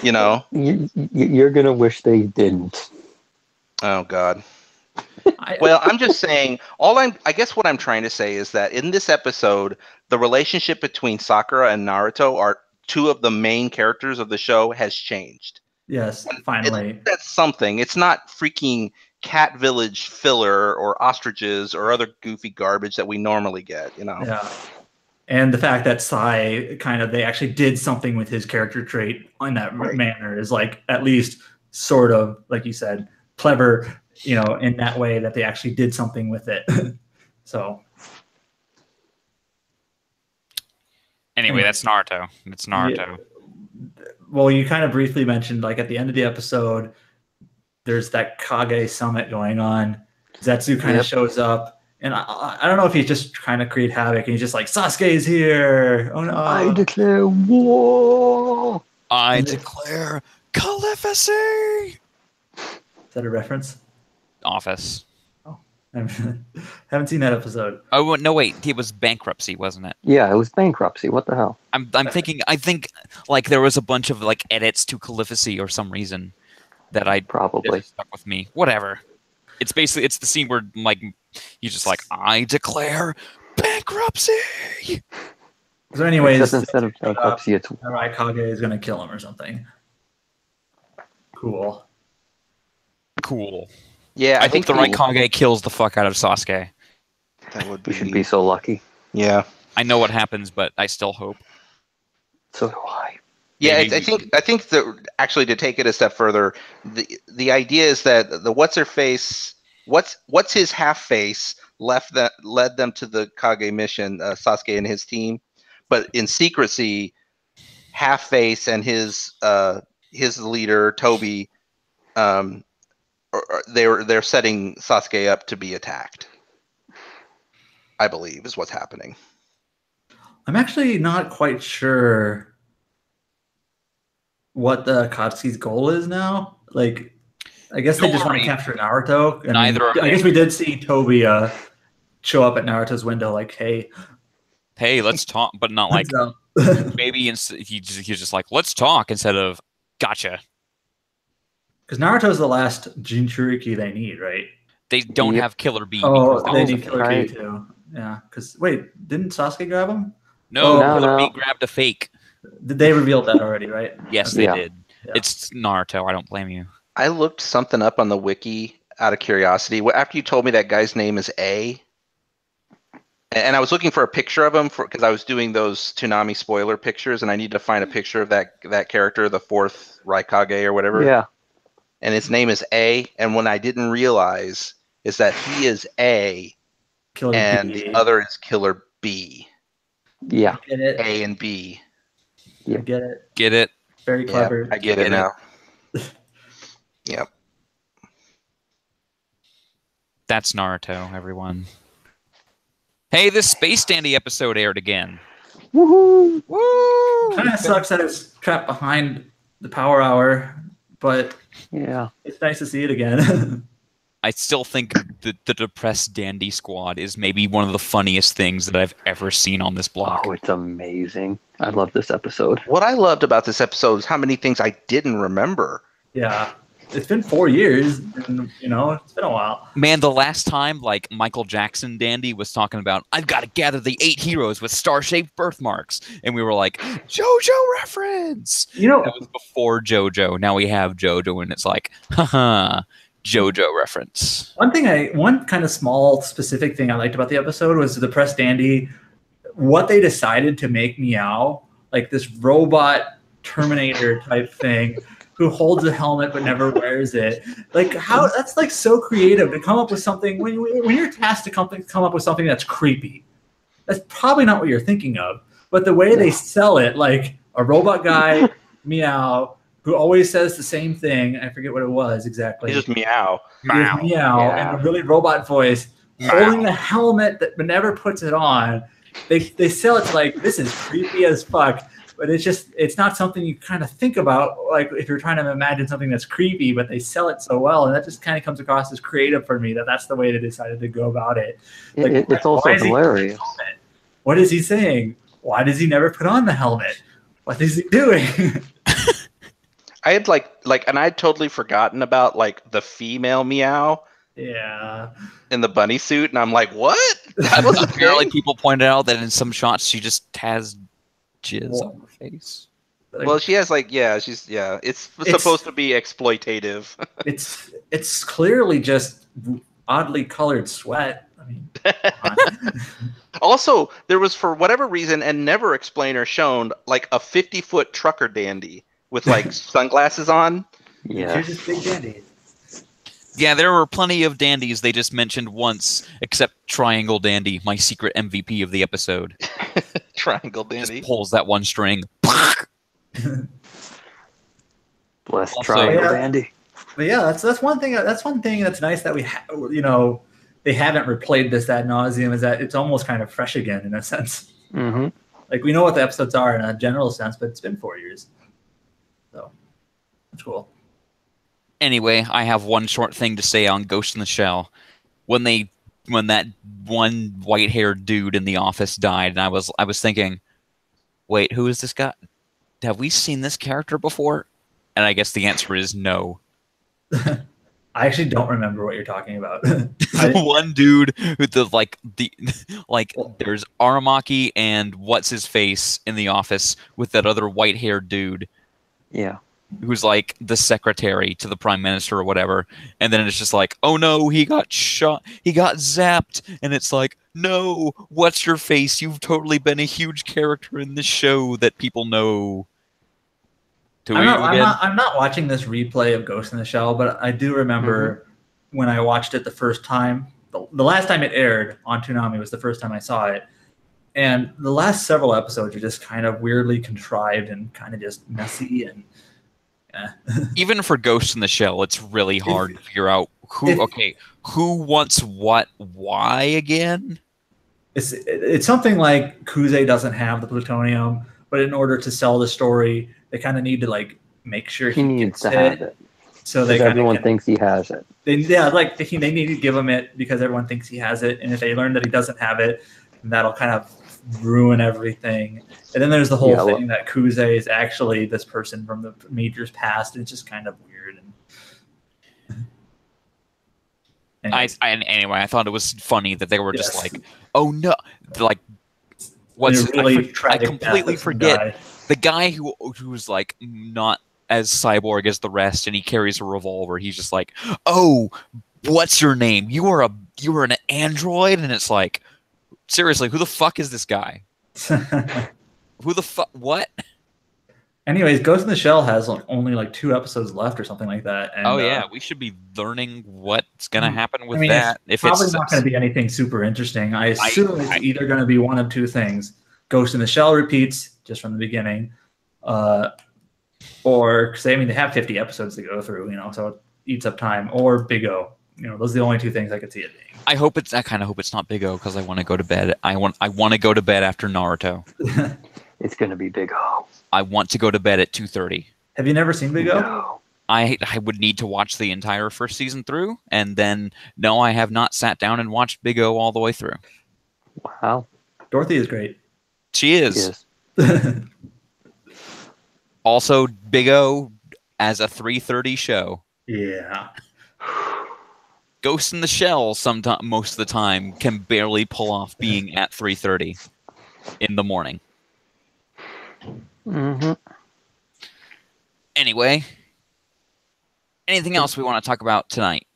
You're gonna wish they didn't. Oh God. Well, I'm just saying, I guess what I'm trying to say is that in this episode, the relationship between Sakura and Naruto, are two of the main characters of the show, has changed. Yes, finally. That's something. It's not freaking Cat Village filler or ostriches or other goofy garbage that we normally get, Yeah. And the fact that Sai they actually did something with his character trait in that manner is like at least sort of, like you said, clever, in that way that they actually did something with it. So. Anyway, that's Naruto. It's Naruto. Yeah. Well, you kind of briefly mentioned, like at the end of the episode, there's that Kage summit going on. Zetsu kind of shows up, And I don't know if he's just trying to create havoc, and he's just like, Sasuke's here. Oh no! I declare war. I declare Caliphate. Is that a reference? Office. Oh, I haven't seen that episode. Oh no, wait, it was bankruptcy, wasn't it? Yeah, it was bankruptcy. What the hell? I'm thinking. I think like there was a bunch of like edits to Caliphate or some reason that Probably stuck with me. Whatever. It's basically the scene where like he's just like, I declare bankruptcy. So anyways, because instead of bankruptcy, it's Raikage is going to kill him or something. Cool. Yeah, I think the Raikage kills the fuck out of Sasuke. That would we be. should be so lucky. Yeah. I know what happens, but I still hope. So do I. Yeah, Maybe I think that actually to take it a step further, the idea is that the what's his half face led them to the Kage mission, Sasuke and his team, but in secrecy, half face and his leader Toby, they're setting Sasuke up to be attacked. I believe is what's happening. I'm actually not quite sure what the Akatsuki's goal is now. Like, I guess they Don't just want to worry. capture Naruto. And Neither are I guess we did see Toby show up at Naruto's window, like, "Hey, Hey, let's talk, but not like what's up?" maybe he's just like, let's talk instead of gotcha. Because Naruto's the last Jinchuriki they need, right? They don't Yep. have Killer Bee. Oh, because that they was need a- Killer right. Bee too. Yeah. Because wait, didn't Sasuke grab him? No, No, Killer no. Bee grabbed a fake. They revealed that already, right? Yes, they Yeah. did. Yeah. It's Naruto. I don't blame you. I looked something up on the wiki out of curiosity. After you told me that guy's name is A, and I was looking for a picture of him because I was doing those Toonami spoiler pictures, and I need to find a picture of that character, the fourth Raikage or whatever. Yeah. And his name is A. And what I didn't realize is that he is A, Killer and Bee. the other is Killer B. Yeah. I get it. A and B. I get it. Get it? Very clever. I get it now. Yep. That's Naruto, everyone. Hey, this Space Dandy episode aired again. Woohoo! Woo! Kind of sucks that it's trapped behind the Power Hour, but Yeah. it's nice to see it again. I still think the depressed Dandy Squad is maybe one of the funniest things that I've ever seen on this block. Oh, it's amazing. I love this episode. What I loved about this episode is how many things I didn't remember. Yeah. It's been 4 years, and, it's been a while. Man, the last time, like, Michael Jackson Dandy was talking about, I've got to gather the 8 heroes with star-shaped birthmarks. And we were like, JoJo reference! That was before JoJo. Now we have JoJo, and it's like, haha, JoJo reference. One kind of small specific thing I liked about the episode was the Press Dandy, what they decided to make Meow, like this robot Terminator type thing, who holds a helmet but never wears it. Like, how that's like so creative to come up with something when you're tasked to come up with something that's creepy. That's probably not what you're thinking of, but the way they sell it, like a robot guy, Meow, who always says the same thing. I forget what it was exactly. It's just meow. Meow, Yeah. and a really robot voice, holding a helmet that but never puts it on. They sell it to like, this is creepy as fuck. But it's not something you kind of think about, like if you're trying to imagine something that's creepy, but they sell it so well. And that just kind of comes across as creative for me, that's the way they decided to go about it. Like, It's also why is he wearing hilarious. a helmet? What is he saying? Why does he never put on the helmet? What is he doing? I had and I'd totally forgotten about like the female meow Yeah. in the bunny suit, and I'm like, what? That was a Apparently, thing? people pointed out that in some shots she just has jizz on her face. Like, Well, she has it's supposed to be exploitative. it's clearly just oddly colored sweat. I mean, come on. Also, there was, for whatever reason, and never explained or shown, like a 50-foot trucker dandy with like sunglasses on. Yeah. Here's this big dandy. Yeah, there were plenty of dandies they just mentioned once, except Triangle Dandy, my secret MVP of the episode. Triangle Just dandy. pulls that one string. Bless Also- Triangle Yeah. Dandy. But yeah, that's one thing. That's one thing that's nice that we have. they haven't replayed this ad nauseum is that it's almost kind of fresh again in a sense. Mm-hmm. Like we know what the episodes are in a general sense, but it's been 4 years, so that's cool. Anyway, I have one short thing to say on Ghost in the Shell. When that one white-haired dude in the office died, and I was thinking, wait, who is this guy? Have we seen this character before? And I guess the answer is no. I actually don't remember what you're talking about. One dude with there's Aramaki and what's his face in the office with that other white-haired dude. Yeah. Who's like the secretary to the prime minister or whatever, and then it's just like, oh no, he got shot, he got zapped, and it's like, no, what's your face? You've totally been a huge character in this show that people know. I'm not watching this replay of Ghost in the Shell, but I do remember when I watched it the first time. The last time it aired on Toonami was the first time I saw it, and the last several episodes are just kind of weirdly contrived and kind of just messy and. Even for Ghost in the Shell, it's really hard to figure out who wants what, why again. It's something like Kuze doesn't have the plutonium, but in order to sell the story, they kind of need to like make sure he needs to have it. So everyone thinks he has it. They need to give him it because everyone thinks he has it, and if they learn that he doesn't have it, that'll kind of ruin everything. And then there's the whole thing that Kuze is actually this person from the Major's past. It's just kind of weird. Anyway, I thought it was funny that they were just like, oh no, like what's really I completely forget the guy who's like not as cyborg as the rest, and he carries a revolver. He's just like, oh, what's your name? You are an android, and it's like, seriously, who the fuck is this guy? Who the fuck? What? Anyways, Ghost in the Shell has only like 2 episodes left or something like that. And, we should be learning what's going to happen with that. It's probably not going to be anything super interesting. I assume it's either going to be one of 2 things: Ghost in the Shell repeats just from the beginning, or because they have 50 episodes to go through, so it eats up time, or Big O. Those are the only 2 things I could see it being. I kind of hope it's not Big O because I want to go to bed. I want to go to bed after Naruto. It's going to be Big O. I want to go to bed at 2:30. Have you never seen Big O? No. I would need to watch the entire first season through, and then no, I have not sat down and watched Big O all the way through. Wow. Dorothy is great. She is. Also, Big O as a 3:30 show. Yeah. Ghost in the Shell most of the time can barely pull off being at 3:30 in the morning. Anyway, anything else we want to talk about tonight?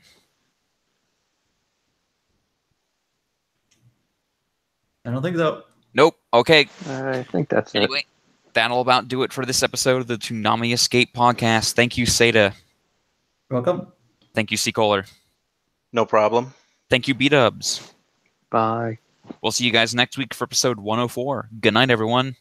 I don't think so. Nope. Okay. I think that's it. Anyway, that'll about do it for this episode of the Toonami Escape podcast. Thank you, Seda. You're welcome. Thank you, C. Kohler. No problem. Thank you, B-Dubs. Bye. We'll see you guys next week for episode 104. Good night, everyone.